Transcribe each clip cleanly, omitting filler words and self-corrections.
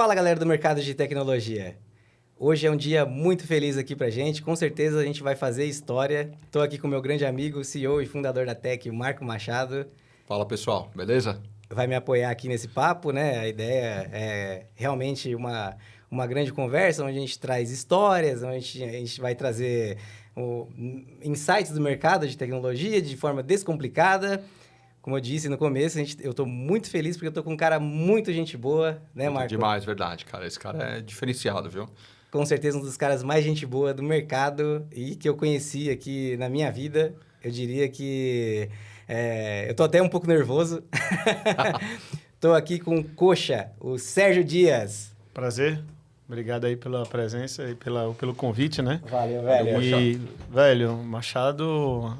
Fala, galera do mercado de tecnologia. Hoje é um dia muito feliz aqui pra gente. Com certeza a gente vai fazer história. Estou aqui com meu grande amigo, CEO e fundador da Tech, o Marco Machado. Fala, pessoal. Beleza? Vai me apoiar aqui nesse papo, né? A ideia é realmente uma grande conversa, onde a gente traz histórias, onde a gente vai trazer insights do mercado de tecnologia de forma descomplicada. Como eu disse no começo, eu estou muito feliz porque eu estou com um cara muito gente boa, né, Marco? Demais, verdade, cara. Esse cara é diferenciado, viu? Com certeza um dos caras mais gente boa do mercado e que eu conheci aqui na minha vida. Eu diria que eu tô até um pouco nervoso. Tô aqui com o Coxa, o Sérgio Dias. Prazer. Obrigado aí pela presença e pelo convite, né? Valeu, velho. E, velho, Machado,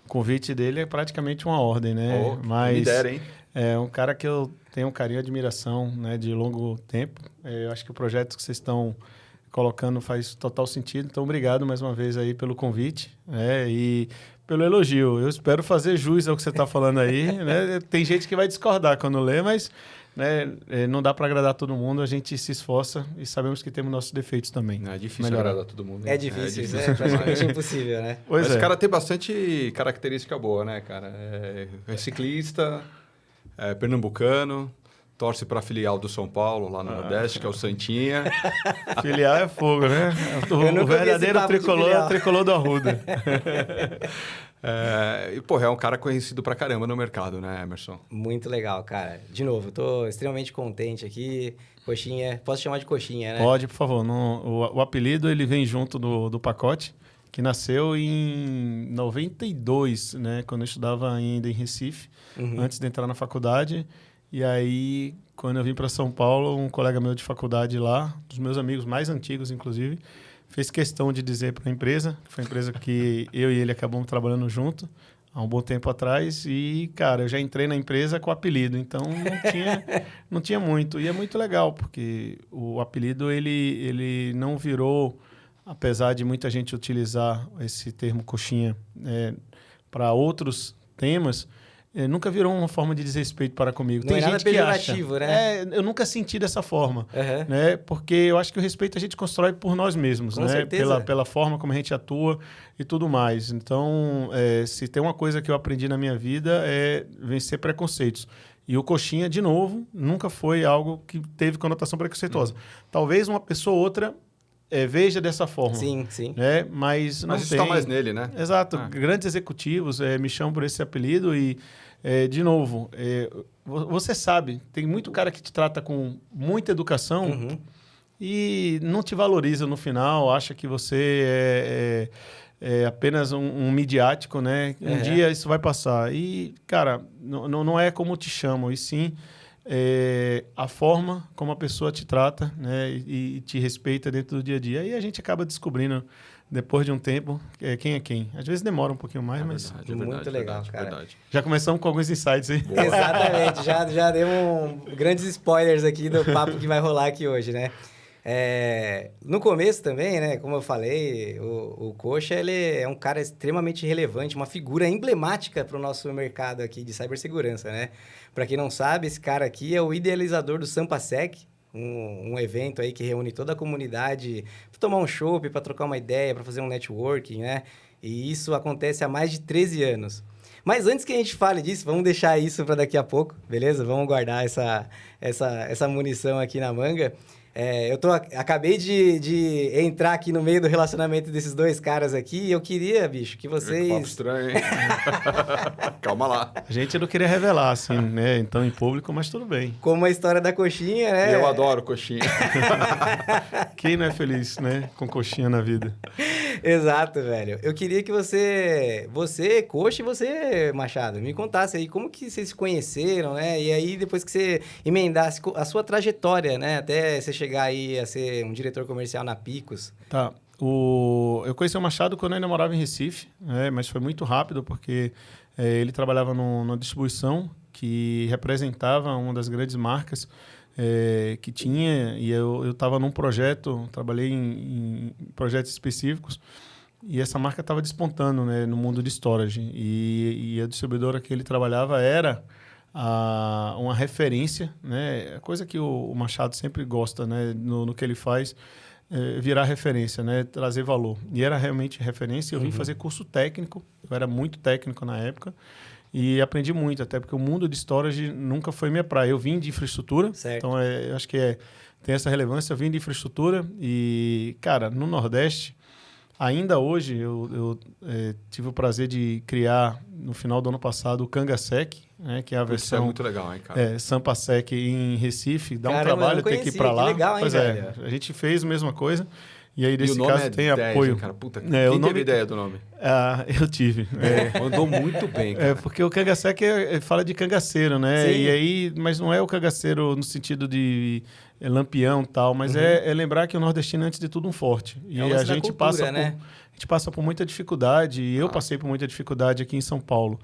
o convite dele é praticamente uma ordem, né? Oh, mas me dera, hein? é um cara que eu tenho um carinho e admiração, né, de longo tempo. Eu acho que o projeto que vocês estão colocando faz total sentido. Então, obrigado mais uma vez aí pelo convite, né? E pelo elogio. Eu espero fazer jus ao que você está falando aí, né? Tem gente que vai discordar quando lê, mas, né, não dá para agradar todo mundo. A gente se esforça e sabemos que temos nossos defeitos também. É difícil agradar todo mundo. É difícil, é praticamente impossível, né? Mas o cara tem bastante característica boa, né, cara? É ciclista, é pernambucano, torce para a filial do São Paulo, lá no Nordeste, que é o Santinha. Filial é fogo, né? O verdadeiro tricolor do Arruda. E, porra, é um cara conhecido pra caramba no mercado, né, Emerson? Muito legal, cara. De novo, tô extremamente contente aqui. Coxinha, posso chamar de Coxinha, né? Pode, por favor. O apelido ele vem junto do pacote, que nasceu em 92, né? Quando eu estudava ainda em Recife, antes de entrar na faculdade. E aí, quando eu vim para São Paulo, um colega meu de faculdade lá, dos meus amigos mais antigos, inclusive, fez questão de dizer para a empresa, que foi a empresa que eu e ele acabamos trabalhando junto há um bom tempo atrás. E, cara, eu já entrei na empresa com o apelido, então não tinha muito. E é muito legal, porque o apelido ele não virou, apesar de muita gente utilizar esse termo coxinha para outros temas, nunca virou uma forma de desrespeito para comigo. Não tem é gente nada que pejorativo, acha, né? eu nunca senti dessa forma, né? Porque eu acho que o respeito a gente constrói por nós mesmos, Com né? certeza. Pela forma como a gente atua e tudo mais. Então, se tem uma coisa que eu aprendi na minha vida é vencer preconceitos. E o coxinha, de novo, nunca foi algo que teve conotação preconceituosa. Talvez uma pessoa ou outra veja dessa forma. Sim, sim. Né? Mas não isso tem. está mais nele, né? Exato. Grandes executivos me chamam por esse apelido e, de novo, você sabe, tem muito cara que te trata com muita educação e não te valoriza no final, acha que você é apenas um midiático, né? Um dia isso vai passar. E, cara, não é como te chamam, e sim a forma como a pessoa te trata, né, e te respeita dentro do dia a dia. E a gente acaba descobrindo, depois de um tempo, quem é quem. Às vezes demora um pouquinho mais, mas... Muito legal, cara. Verdade. Já começamos com alguns insights aí. Exatamente, já demos grandes spoilers aqui do papo que vai rolar aqui hoje, né? No começo também, né, como eu falei, o Coxa ele é um cara extremamente relevante, uma figura emblemática para o nosso mercado aqui de cibersegurança, né? Para quem não sabe, esse cara aqui é o idealizador do SampaSec, um evento aí que reúne toda a comunidade para tomar um chopp, para trocar uma ideia, para fazer um networking, né? E isso acontece há mais de 13 anos. Mas antes que a gente fale disso, vamos deixar isso para daqui a pouco, beleza? Vamos guardar essa munição aqui na manga. Acabei de entrar aqui no meio do relacionamento desses dois caras aqui e eu queria, bicho, que vocês... Papo estranho, hein? Calma lá. A gente não queria revelar, assim, né? Então, em público, mas tudo bem. Como a história da coxinha, né? E eu adoro coxinha. Quem não é feliz, né? Com coxinha na vida. Exato, velho. Eu queria que você, Coxa, e você, Machado, me contasse aí como que vocês se conheceram, né? E aí, depois que você emendasse a sua trajetória, né? Até você chegar aí a ser um diretor comercial na Picos. Tá. Eu conheci o Machado quando eu ainda morava em Recife, mas foi muito rápido, porque ele trabalhava numa distribuição que representava uma das grandes marcas que tinha, e eu estava num projeto, trabalhei em projetos específicos, e essa marca estava despontando, né, no mundo de storage. E a distribuidora que ele trabalhava era uma referência, né? A coisa que o Machado sempre gosta, né? No que ele faz, virar referência, né? Trazer valor. E era realmente referência. Eu vim fazer curso técnico, eu era muito técnico na época, e aprendi muito, até porque o mundo de storage nunca foi minha praia. Eu vim de infraestrutura, certo. então eu acho que tem essa relevância. Eu vim de infraestrutura e, cara, no Nordeste, ainda hoje, eu tive o prazer de criar, no final do ano passado, o Kangasec, né, que é a versão... Isso é muito legal, hein, cara? Sampasec em Recife. Dá Caramba, um trabalho ter que ir para lá. Que legal, hein, pois velho? A gente fez a mesma coisa. E aí, nesse o nome caso, tem 10, apoio. Cara, puta, quem teve ideia do nome? Eu tive. Mandou muito bem, cara. Porque o Kangasec fala de cangaceiro, né? Sim. E aí, mas não é o cangaceiro no sentido de lampião e tal, mas é lembrar que o nordestino é, antes de tudo, um forte. E a gente passa né? a gente passa por muita dificuldade, e eu passei por muita dificuldade aqui em São Paulo.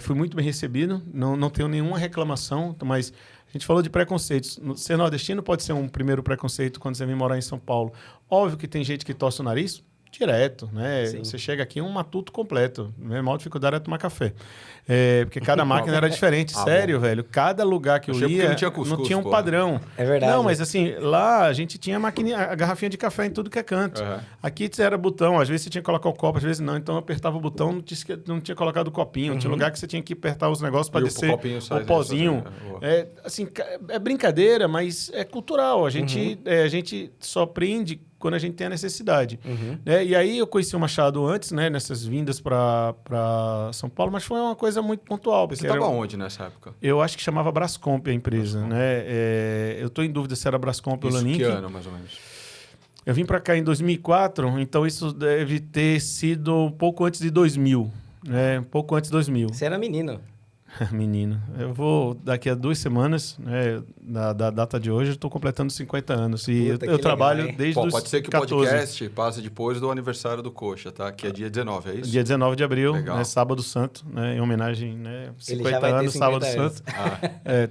Fui muito bem recebido, não tenho nenhuma reclamação, mas a gente falou de preconceitos. Ser nordestino pode ser um primeiro preconceito quando você vem morar em São Paulo. Óbvio que tem gente que torce o nariz, direto, né? Sim. Você chega aqui, um matuto completo. A maior dificuldade era tomar café. Porque cada máquina era diferente. Sério, velho. Cada lugar que eu ia, não tinha cuscuz, não tinha um padrão. É verdade. Não, mas assim, lá a gente tinha a garrafinha de café em tudo que é canto. Uhum. Aqui era botão, às vezes você tinha que colocar o copo, às vezes não. Então eu apertava o botão, não tinha colocado o copinho. Tinha lugar que você tinha que apertar os negócios para descer o pozinho. Assim, é brincadeira, mas é cultural. A gente só aprende quando a gente tem a necessidade. E aí eu conheci o Machado antes, né, nessas vindas para São Paulo, mas foi uma coisa muito pontual. Você estava onde nessa época? Eu acho que chamava Brascomp a empresa. Brascomp. Né? Eu estou em dúvida se era Brascomp ou Lanink. Que ano, mais ou menos? Eu vim para cá em 2004, então isso deve ter sido um pouco antes de 2000. Né? Um pouco antes de 2000. Você era menino. Menino, eu vou daqui a 2 semanas, né, da data de hoje, eu estou completando 50 anos. E eu trabalho legal, desde os pode ser que 14. O podcast passe depois do aniversário do Coxa, tá? Que é dia 19, é isso? Dia 19 de abril, né, Sábado Santo, né, em homenagem, né, 50 anos, Sábado Santo.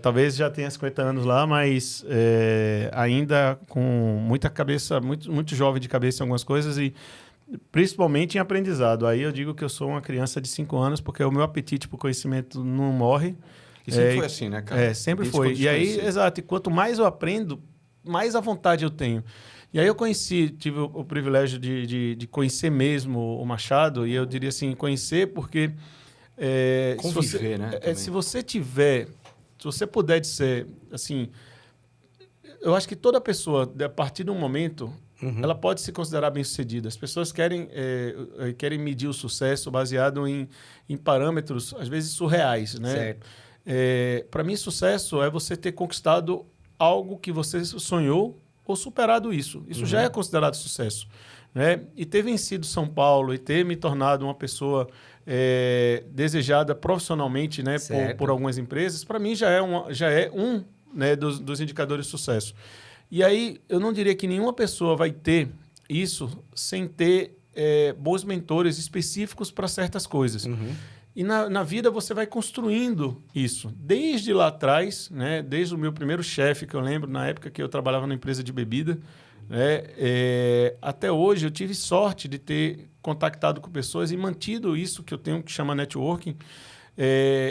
Talvez já tenha 50 anos lá, mas ainda com muita cabeça, muito jovem de cabeça em algumas coisas e principalmente em aprendizado. Aí eu digo que eu sou uma criança de 5 anos, porque o meu apetite por conhecimento não morre. E sempre foi assim, né, cara? Sempre foi. E aí, exato, e quanto mais eu aprendo, mais à vontade eu tenho. E aí eu tive o privilégio de conhecer mesmo o Machado, e eu diria assim, conhecer porque... conviver, né? Se você puder ser, assim... Eu acho que toda pessoa, a partir de um momento... Ela pode se considerar bem-sucedida. As pessoas querem medir o sucesso baseado em parâmetros, às vezes, surreais. Né? Certo. Para mim, sucesso é você ter conquistado algo que você sonhou ou superado isso. Isso já é considerado sucesso. Né? E ter vencido São Paulo e ter me tornado uma pessoa desejada profissionalmente, né, por algumas empresas, para mim já é um né, dos indicadores de sucesso. E aí, eu não diria que nenhuma pessoa vai ter isso sem ter bons mentores específicos para certas coisas. E na vida você vai construindo isso. Desde lá atrás, né, desde o meu primeiro chefe, que eu lembro, na época que eu trabalhava na empresa de bebida, né, até hoje eu tive sorte de ter contactado com pessoas e mantido isso que eu tenho que chama networking.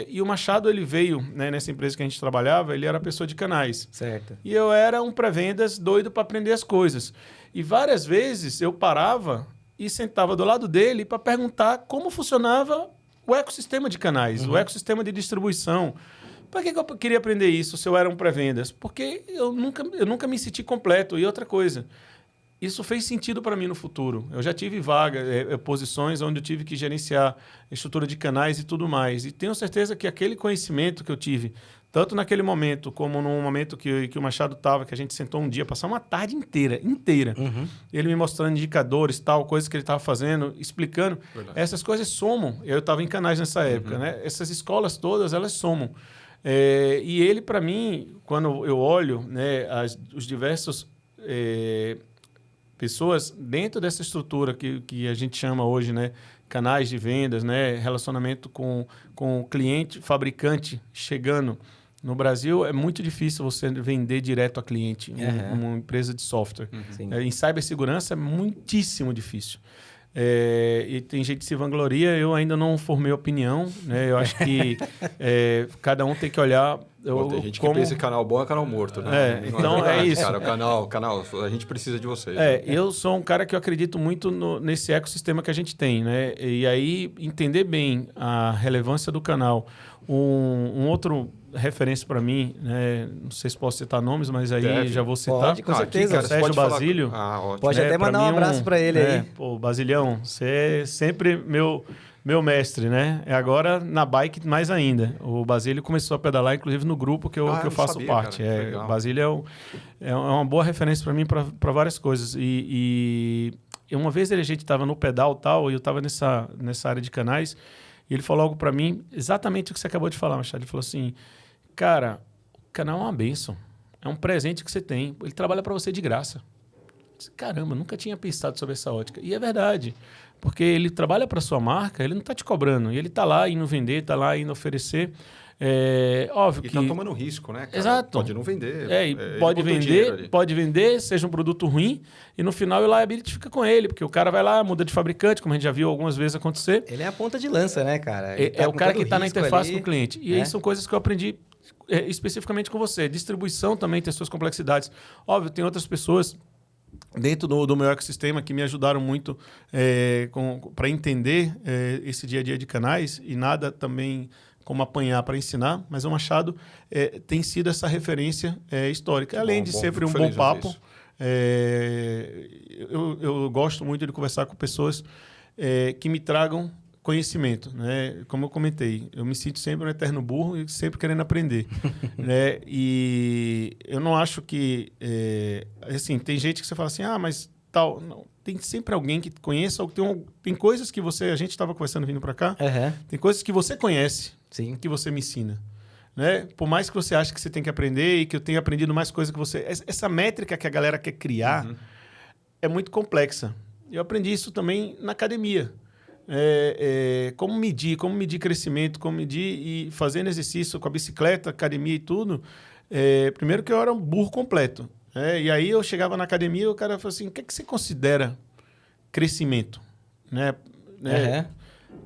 E o Machado, ele veio, né, nessa empresa que a gente trabalhava, ele era pessoa de canais. Certo. E eu era um pré-vendas doido para aprender as coisas. E várias vezes eu parava e sentava do lado dele para perguntar como funcionava o ecossistema de canais, o ecossistema de distribuição. Por que eu queria aprender isso se eu era um pré-vendas? Porque eu nunca me senti completo. E outra coisa, isso fez sentido para mim no futuro. Eu já tive posições onde eu tive que gerenciar estrutura de canais e tudo mais. E tenho certeza que aquele conhecimento que eu tive, tanto naquele momento como no momento que o Machado estava, que a gente sentou um dia, passar uma tarde inteira, ele me mostrando indicadores, tal, coisas que ele estava fazendo, explicando. Verdade. Essas coisas somam. Eu estava em canais nessa época. Né? Essas escolas todas, elas somam. E ele, para mim, quando eu olho, né, os diversos... pessoas dentro dessa estrutura que a gente chama hoje, né, canais de vendas, né, relacionamento com o cliente, fabricante chegando. No Brasil, é muito difícil você vender direto a cliente, uma empresa de software. Em cibersegurança, é muitíssimo difícil. E tem gente que se vangloria, eu ainda não formei opinião, né? Eu acho que cada um tem que olhar... Tem gente que pensa que canal bom é canal morto, né? Então é isso. Cara, o canal, a gente precisa de vocês. Eu sou um cara que eu acredito muito nesse ecossistema que a gente tem, né? E aí, entender bem a relevância do canal. Um outro referência para mim, né? Não sei se posso citar nomes, mas aí já vou citar. Pode, com certeza. Aqui, Sérgio Basílio. Ótimo. Pode até mandar um abraço para ele aí. Pô, Basilião, você é sempre meu mestre, né? Agora na bike mais ainda. O Basílio começou a pedalar, inclusive no grupo que eu faço parte. O Basílio é uma boa referência para mim para várias coisas. E uma vez a gente estava no pedal tal, e eu estava nessa área de canais, e ele falou algo para mim, exatamente o que você acabou de falar, Machado. Ele falou assim, cara, o canal é uma bênção. É um presente que você tem. Ele trabalha para você de graça. Caramba, nunca tinha pensado sobre essa ótica. E é verdade. Porque ele trabalha para sua marca, ele não está te cobrando. E ele está lá indo vender, está lá indo oferecer. Óbvio que... E está tomando risco, né, cara? Exato. Pode não vender. Pode vender, seja um produto ruim, e no final o liability fica com ele, porque o cara vai lá, muda de fabricante, como a gente já viu algumas vezes acontecer. Ele é a ponta de lança, né, cara? É o cara que está na interface ali, com o cliente. E aí são coisas que eu aprendi especificamente com você. Distribuição também tem suas complexidades. Óbvio, tem outras pessoas dentro do meu ecossistema que me ajudaram muito para entender esse dia a dia de canais, e nada também como apanhar para ensinar, mas o Machado tem sido essa referência histórica. Além de sempre um bom papo, eu gosto muito de conversar com pessoas que me tragam conhecimento, né? Como eu comentei, eu me sinto sempre um eterno burro e sempre querendo aprender, né? E eu não acho que assim, tem gente que você fala assim, mas tal, não, tem sempre alguém que conheça, tem coisas que a gente estava conversando vindo para cá, tem coisas que você conhece, sim, que você me ensina, né? Por mais que você ache que você tem que aprender e que eu tenha aprendido mais coisas que você, essa métrica que a galera quer criar é muito complexa. Eu aprendi isso também na academia. Como medir crescimento, como medir e fazendo exercício com a bicicleta, academia e tudo. Primeiro que eu era um burro completo. E aí eu chegava na academia e o cara falou assim, o que é que você considera crescimento?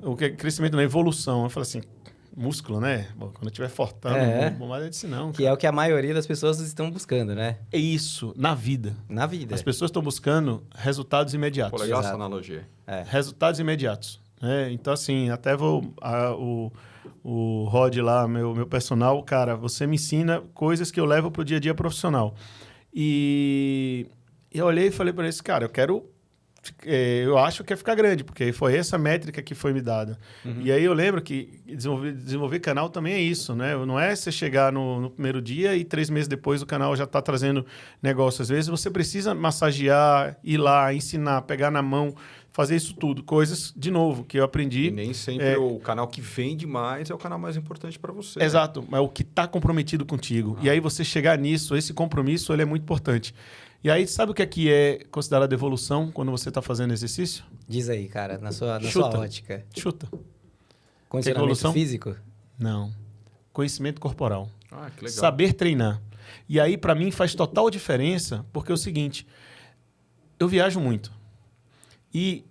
O que é crescimento na evolução? Eu falei assim, músculo, né? Bom, quando eu estiver fortão, mas eu disse não. Que é o que a maioria das pessoas estão buscando, né? É isso, na vida. Na vida. As pessoas estão buscando resultados imediatos. Pô, legal essa analogia. Resultados imediatos. Então, assim, até o Rod lá, meu personal, cara, você me ensina coisas que eu levo para o dia a dia profissional. E eu olhei e falei para esse cara, eu acho que ia ficar grande, porque foi essa métrica que foi me dada. E aí eu lembro que desenvolver canal também é isso, né? Não é você chegar no primeiro dia e 3 meses depois o canal já está trazendo negócio. Às vezes você precisa massagear, ir lá, ensinar, pegar na mão, fazer isso tudo. Coisas, de novo, que eu aprendi. E nem sempre o canal que vende mais é o canal mais importante para você. Exato, mas o que está comprometido contigo. E aí você chegar nisso, esse compromisso, ele é muito importante. E aí, sabe o que é considerado evolução quando você está fazendo exercício? Diz aí, cara, na sua ótica. Chuta. Condicionamento físico? Não. Conhecimento corporal. Que legal. Saber treinar. E aí, para mim, faz total diferença, porque é o seguinte, eu viajo muito. E,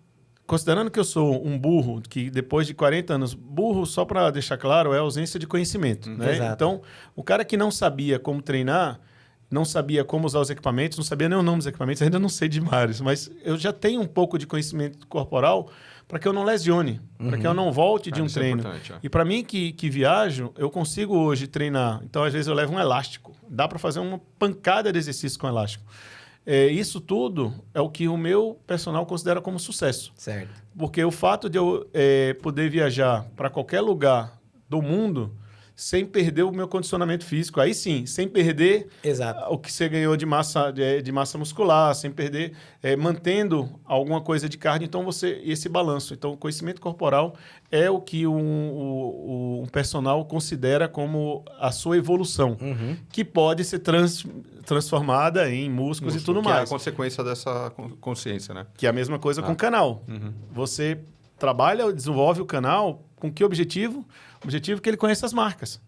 considerando que eu sou um burro, que depois de 40 anos, burro, só para deixar claro, é ausência de conhecimento. Né? Então, o cara que não sabia como treinar, não sabia como usar os equipamentos, não sabia nem o nome dos equipamentos, ainda não sei de vários, mas eu já tenho um pouco de conhecimento corporal para que eu não lesione, para que eu não volte de um treino. E para mim que viajo, eu consigo hoje treinar. Então, às vezes, eu levo um elástico. Dá para fazer uma pancada de exercício com elástico. Isso tudo é o que o meu personal considera como sucesso. Certo. Porque o fato de eu poder viajar para qualquer lugar do mundo sem perder o meu condicionamento físico. Aí sim, sem perder o que você ganhou de massa muscular, sem perder, mantendo alguma coisa de carne. Então, esse balanço. Então, o conhecimento corporal é o que um personal considera como a sua evolução, que pode ser transformada em músculos e tudo mais. Que é a consequência dessa consciência, né? Que é a mesma coisa com o canal. Você trabalha, desenvolve o canal com que objetivo? O objetivo é que ele conheça as marcas.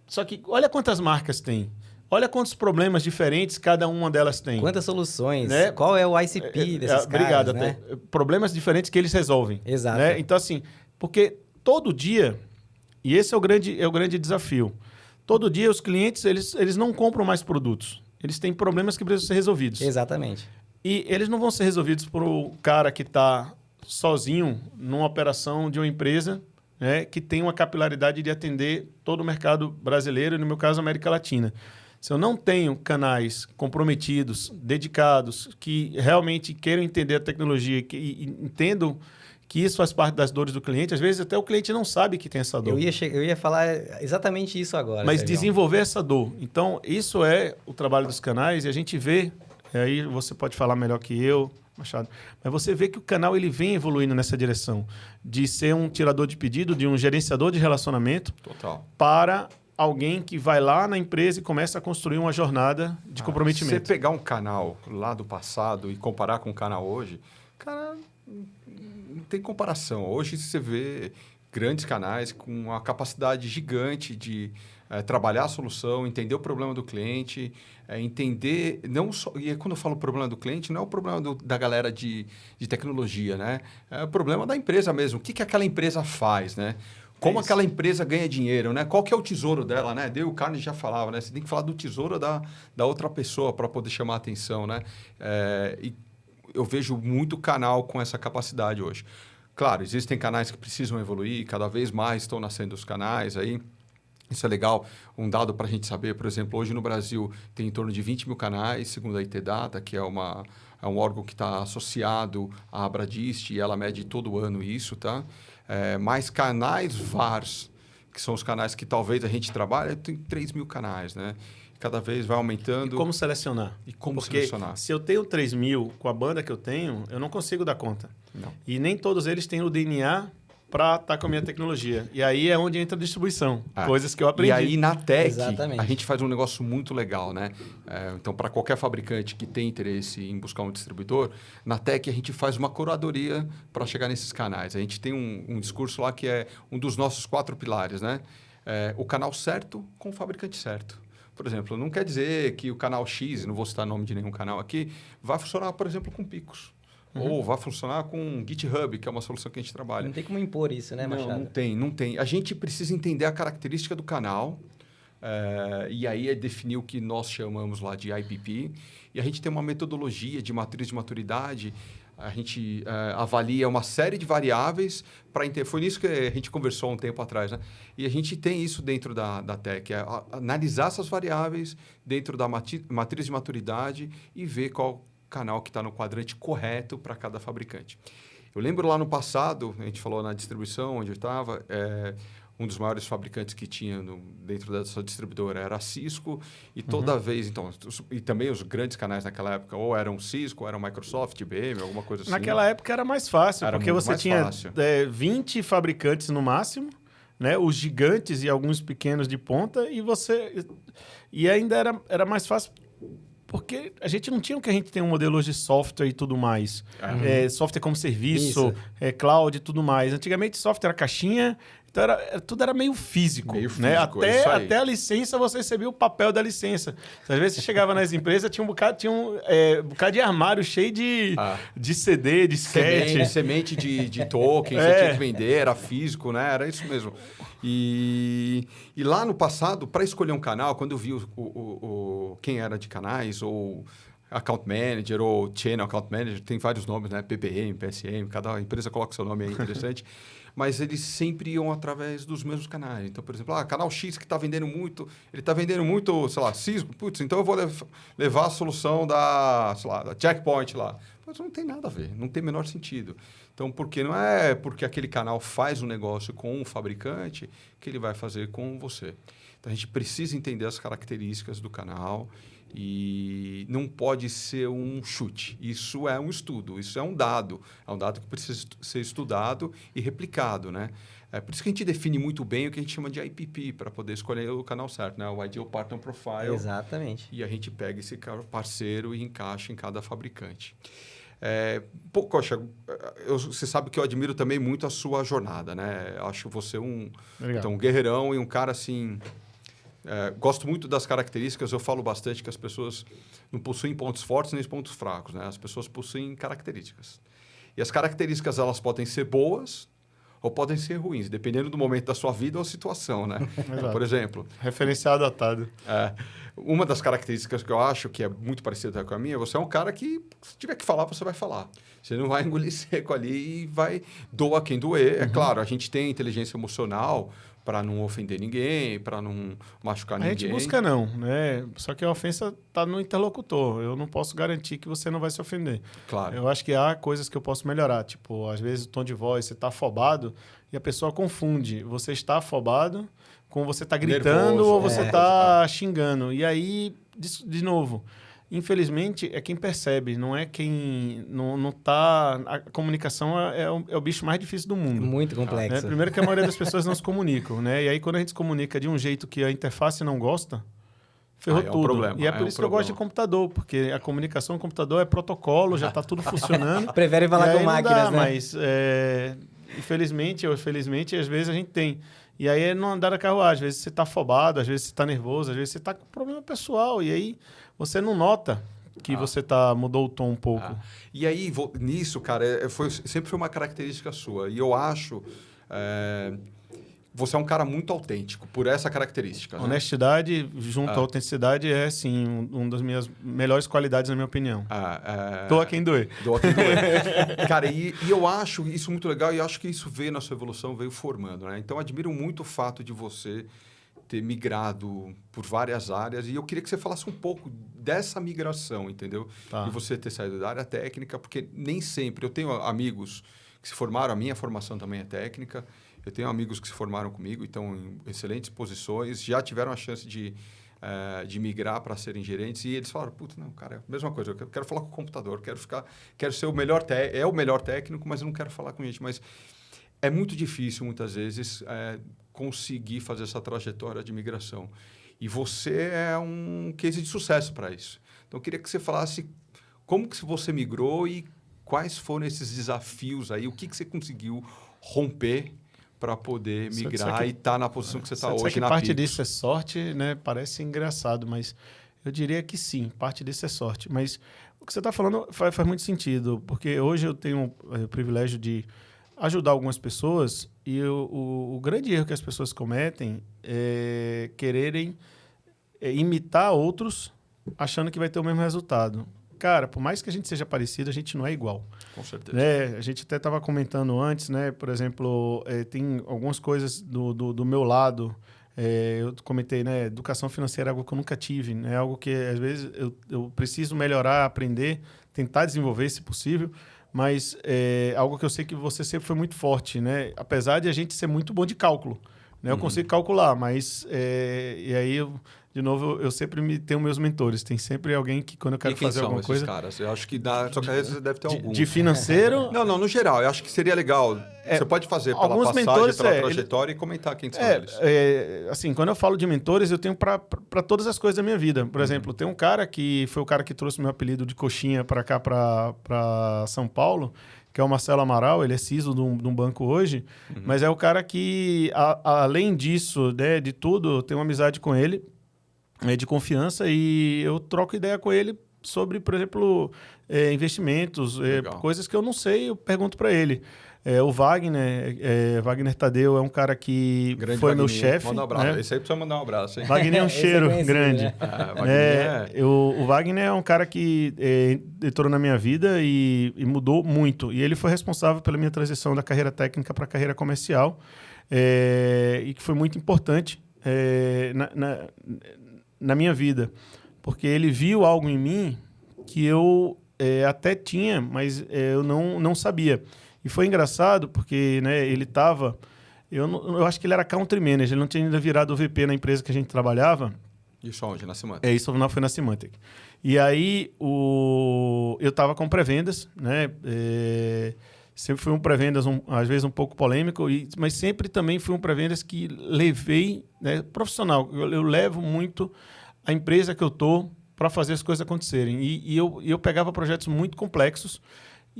Só que olha quantas marcas tem. olha quantos problemas diferentes cada uma delas tem. Quantas soluções, né? Qual é o ICP desses caras, obrigado, né? até. Problemas diferentes que eles resolvem. Exato. Né? Então, assim, porque todo dia, e esse é o grande desafio, todo dia os clientes, eles não compram mais produtos. Eles têm problemas que precisam ser resolvidos. Exatamente. E eles não vão ser resolvidos por o cara que está sozinho numa operação de uma empresa, né, que tem uma capilaridade de atender todo o mercado brasileiro e, no meu caso, América Latina. Se eu não tenho canais comprometidos, dedicados, que realmente queiram entender a tecnologia e entendam que isso faz parte das dores do cliente, às vezes até o cliente não sabe que tem essa dor. Eu ia falar exatamente isso agora. Mas Sérgio. desenvolver essa dor. Então, isso é o trabalho dos canais e a gente vê, aí você pode falar melhor que eu, Machado, mas você vê que o canal ele vem evoluindo nessa direção de ser um tirador de pedido, de um gerenciador de relacionamento. Total. Para alguém que vai lá na empresa e começa a construir uma jornada de comprometimento. Se você pegar um canal lá do passado e comparar com o canal hoje, cara, não tem comparação. Hoje você vê grandes canais com uma capacidade gigante de trabalhar a solução, entender o problema do cliente, entender... não só, e quando eu falo problema do cliente, não é o problema da galera de tecnologia, né? É o problema da empresa mesmo. O que aquela empresa faz, né? Como aquela empresa ganha dinheiro, né? Qual que é o tesouro dela, né? O Carne já falava, né? Você tem que falar do tesouro da outra pessoa para poder chamar a atenção, né? E eu vejo muito canal com essa capacidade hoje. Claro, existem canais que precisam evoluir, cada vez mais estão nascendo os canais aí. Isso é legal. Um dado para a gente saber, por exemplo, hoje no Brasil tem em torno de 20 mil canais, segundo a IT Data, que é um órgão que está associado à Abradist e ela mede todo ano isso, tá? Mais canais VARs, que são os canais que talvez a gente trabalhe, tem 3 mil canais, né? Cada vez vai aumentando. E como selecionar? Porque selecionar? Se eu tenho 3 mil com a banda que eu tenho, eu não consigo dar conta. Não. E nem todos eles têm o DNA para estar com a minha tecnologia. E aí é onde entra a distribuição. Coisas que eu aprendi. E aí na Tech, Exatamente. a gente faz um negócio muito legal, né? Então, para qualquer fabricante que tem interesse em buscar um distribuidor, na Tech a gente faz uma curadoria para chegar nesses canais. A gente tem um discurso lá que é um dos nossos 4 pilares, né? O canal certo com o fabricante certo. Por exemplo, não quer dizer que o canal X, não vou citar nome de nenhum canal aqui, vai funcionar, por exemplo, com Picos. Ou vai funcionar com GitHub, que é uma solução que a gente trabalha. Não tem como impor isso, né, Machado? Não tem. A gente precisa entender a característica do canal, e aí é definir o que nós chamamos lá de IPP. E a gente tem uma metodologia de matriz de maturidade. A gente avalia uma série de variáveis para entender. Foi nisso que a gente conversou há um tempo atrás, né? E a gente tem isso dentro da Tech, analisar essas variáveis dentro da matriz de maturidade e ver qual canal que está no quadrante correto para cada fabricante. Eu lembro lá no passado, a gente falou na distribuição, onde eu estava, um dos maiores fabricantes que tinha dentro dessa distribuidora era a Cisco, e toda vez, então, e também os grandes canais naquela época, ou eram Cisco, ou eram Microsoft, IBM, alguma coisa assim. Naquela época era mais fácil, porque você tinha 20 fabricantes no máximo, né? Os gigantes e alguns pequenos de ponta, e ainda era mais fácil. Porque a gente não tinha o que a gente tem um modelo hoje de software e tudo mais. Software como serviço, cloud e tudo mais. Antigamente, software era caixinha, então tudo era meio físico. Né? Até a licença, você recebia o papel da licença. Às vezes, você chegava nas empresas, tinha um bocado de armário cheio de CD, disquete. Semente de token, você tinha que vender, era físico, né? Era isso mesmo. E lá no passado, para escolher um canal, quando eu vi quem era de canais, ou account manager, ou channel account manager, tem vários nomes, né? PPM, PSM, cada empresa coloca seu nome aí, interessante. Mas eles sempre iam através dos mesmos canais. Então, por exemplo, canal X que está vendendo muito, ele está vendendo muito, sei lá, Cisco, putz, então eu vou levar a solução da Checkpoint lá. Mas não tem nada a ver, não tem o menor sentido. Então, porque não é porque aquele canal faz um negócio com um fabricante que ele vai fazer com você. Então, a gente precisa entender as características do canal e não pode ser um chute. Isso é um estudo, isso é um dado. É um dado que precisa ser estudado e replicado, né? Por isso que a gente define muito bem o que a gente chama de IPP, para poder escolher o canal certo, né? O Ideal Partner Profile. Exatamente. E a gente pega esse parceiro e encaixa em cada fabricante. Coxa, você sabe que eu admiro também muito a sua jornada, né? Acho você um guerreirão e um cara assim gosto muito das características, eu falo bastante que as pessoas não possuem pontos fortes nem pontos fracos, né? As pessoas possuem características. E as características, elas podem ser boas ou podem ser ruins, dependendo do momento da sua vida ou situação, né? Então, por exemplo... Referencial adaptado. Uma das características que eu acho que é muito parecida com a minha, você é um cara que, se tiver que falar, você vai falar. Você não vai engolir seco ali e vai doa quem doer. É claro, a gente tem inteligência emocional para não ofender ninguém, para não machucar ninguém. A gente busca não, né? Só que a ofensa está no interlocutor. Eu não posso garantir que você não vai se ofender. Claro. Eu acho que há coisas que eu posso melhorar. Tipo, às vezes o tom de voz, você está afobado e a pessoa confunde. Você está afobado com você está gritando Nervoso, ou você está xingando. E aí, de novo, infelizmente, é quem percebe, não é quem não está... A comunicação é o bicho mais difícil do mundo. Muito complexo. Né? Primeiro que a maioria das pessoas não se comunicam, né? E aí, quando a gente se comunica de um jeito que a interface não gosta, ferrou tudo. Problema, e é por isso que eu gosto de computador, porque a comunicação no computador é protocolo, já está tudo funcionando. Prefere falar com máquinas, né? Mas, infelizmente ou felizmente, às vezes a gente tem. E aí é não andar na carruagem. Às vezes você está afobado, às vezes você está nervoso, às vezes você está com problema pessoal. E aí você não nota que você mudou o tom um pouco. E aí, nisso, cara, sempre foi uma característica sua. E eu acho... você é um cara muito autêntico, por essa característica. Honestidade junto à autenticidade é, sim, uma das minhas melhores qualidades, na minha opinião. Doa quem doer. Doa quem doer. Cara, e eu acho isso muito legal e acho que isso veio na sua evolução, veio formando, né? Então, admiro muito o fato de você ter migrado por várias áreas e eu queria que você falasse um pouco dessa migração, entendeu? De você ter saído da área técnica, porque nem sempre... Eu tenho amigos que se formaram, a minha formação também é técnica. Eu tenho amigos que se formaram comigo e estão em excelentes posições, já tiveram a chance de migrar para serem gerentes e eles falaram, puta, não, cara, é a mesma coisa, eu quero falar com o computador, quero ser o melhor técnico, mas eu não quero falar com gente. Mas é muito difícil, muitas vezes, conseguir fazer essa trajetória de migração. E você é um case de sucesso para isso. Então, eu queria que você falasse como que você migrou e quais foram esses desafios aí, o que você conseguiu romper para poder migrar e estar na posição que você está hoje na parte Pix. disso é sorte, né? Parece engraçado, mas eu diria que sim, parte disso é sorte. Mas o que você está falando faz muito sentido, porque hoje eu tenho o privilégio de ajudar algumas pessoas e o grande erro que as pessoas cometem é quererem imitar outros achando que vai ter o mesmo resultado. Cara, por mais que a gente seja parecido, a gente não é igual. Com certeza. Né? A gente até estava comentando antes, né? Por exemplo, tem algumas coisas do meu lado. Eu comentei, né? Educação financeira é algo que eu nunca tive. É, né? Algo que, às vezes, eu preciso melhorar, aprender, tentar desenvolver, se possível. Mas é algo que eu sei que você sempre foi muito forte, né? Apesar de a gente ser muito bom de cálculo. Né? Eu consigo calcular, mas... e aí, de novo, eu sempre tenho meus mentores. Tem sempre alguém que, quando eu quero fazer alguma coisa... E quem são esses caras? Eu acho que na sua carreira você deve ter algum. De financeiro? Não, no geral. Eu acho que seria legal. Você pode fazer pela passagem, pela trajetória e comentar quem são eles. Assim, quando eu falo de mentores, eu tenho para todas as coisas da minha vida. Por exemplo, tem um cara que foi o cara que trouxe meu apelido de coxinha para cá, para São Paulo, que é o Marcelo Amaral. Ele é CISO de um banco hoje, mas é o cara que, além disso, né, de tudo, eu tenho uma amizade com ele, de confiança, e eu troco ideia com ele sobre, por exemplo, investimentos, coisas que eu não sei, eu pergunto para ele. O Wagner Tadeu é um cara que grande foi Wagner, meu chefe. Manda um abraço. Né? Esse aí precisa mandar um abraço, hein? Wagner é um cheiro grande. Né? O Wagner é um cara que entrou na minha vida e mudou muito. E ele foi responsável pela minha transição da carreira técnica para a carreira comercial, e que foi muito importante na minha vida. Porque ele viu algo em mim que eu até tinha, mas eu não sabia. E foi engraçado porque, né, ele estava... Eu acho que ele era country manager, ele não tinha ainda virado o VP na empresa que a gente trabalhava. Isso onde? Na Symantec? Isso foi na Symantec. E aí, eu estava com pré-vendas, né? Sempre fui um pré-vendas, às vezes um pouco polêmico, mas sempre também fui um pré-vendas que levei, né, profissional. Eu levo muito a empresa que eu estou para fazer as coisas acontecerem. E eu pegava projetos muito complexos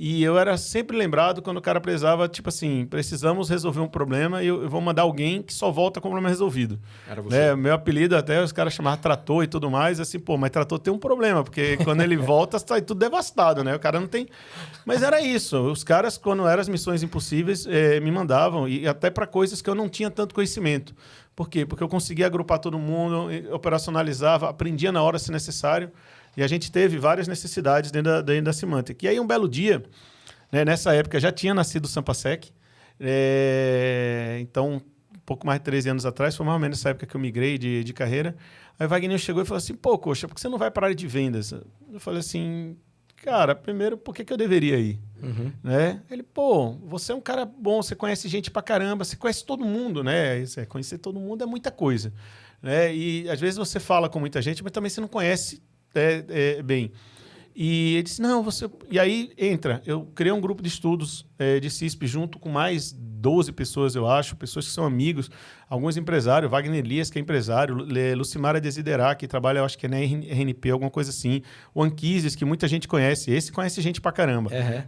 E eu era sempre lembrado quando o cara precisava, tipo assim, precisamos resolver um problema e eu vou mandar alguém que só volta com o problema resolvido. Era você. Meu apelido até os caras chamavam trator e tudo mais, assim, pô, mas trator tem um problema, porque quando ele volta, sai tudo devastado, né? O cara não tem... Mas era isso. Os caras, quando eram as missões impossíveis, me mandavam, e até para coisas que eu não tinha tanto conhecimento. Por quê? Porque eu conseguia agrupar todo mundo, operacionalizava, aprendia na hora se necessário. E a gente teve várias necessidades dentro da Symantec. E aí, um belo dia, né, nessa época, já tinha nascido o Sampasec. Então, um pouco mais de 13 anos atrás, foi mais ou menos nessa época que eu migrei de carreira. Aí o Wagner chegou e falou assim, pô, Coxa, por que você não vai para a área de vendas? Eu falei assim, cara, primeiro, por que eu deveria ir? Uhum. Né? Ele, pô, você é um cara bom, você conhece gente pra caramba, você conhece todo mundo, né? Conhecer todo mundo é muita coisa. Né? E às vezes você fala com muita gente, mas também você não conhece bem. E ele disse, não, você... E aí entra, eu criei um grupo de estudos de CISP junto com mais 12 pessoas, eu acho, pessoas que são amigos, alguns empresários, Wagner Elias, que é empresário, Lucimara Desiderá, que trabalha, eu acho que é na RNP, alguma coisa assim, o Anquises, que muita gente conhece, esse conhece gente pra caramba. Uhum.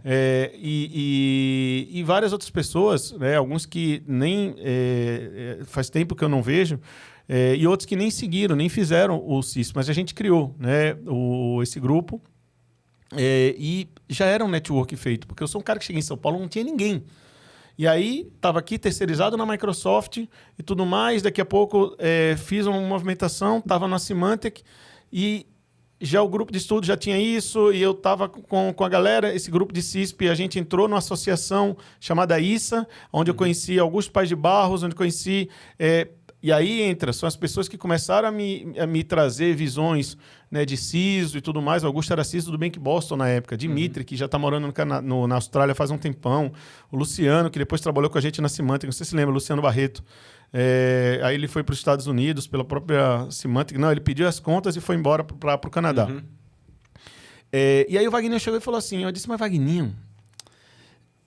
E várias outras pessoas, né, alguns que nem faz tempo que eu não vejo, e outros que nem seguiram, nem fizeram o CISP, mas a gente criou, né, esse grupo. E já era um network feito, porque eu sou um cara que cheguei em São Paulo, não tinha ninguém. E aí, estava aqui terceirizado na Microsoft e tudo mais. Daqui a pouco, fiz uma movimentação, estava na Symantec e já o grupo de estudo já tinha isso e eu estava com a galera, esse grupo de CISP, a gente entrou numa associação chamada ISA, onde eu conheci Augusto Paz de Barros, onde conheci... E aí são as pessoas que começaram a me trazer visões, né, de CISO e tudo mais. O Augusto era CISO do Bank Boston na época. Dimitri, que já está morando na Austrália faz um tempão. O Luciano, que depois trabalhou com a gente na Symantec. Não sei se lembra, Luciano Barreto. Aí ele foi para os Estados Unidos pela própria Symantec. Não, ele pediu as contas e foi embora para o Canadá. Uhum. E aí o Wagner chegou e falou assim, eu disse, mas Wagninho,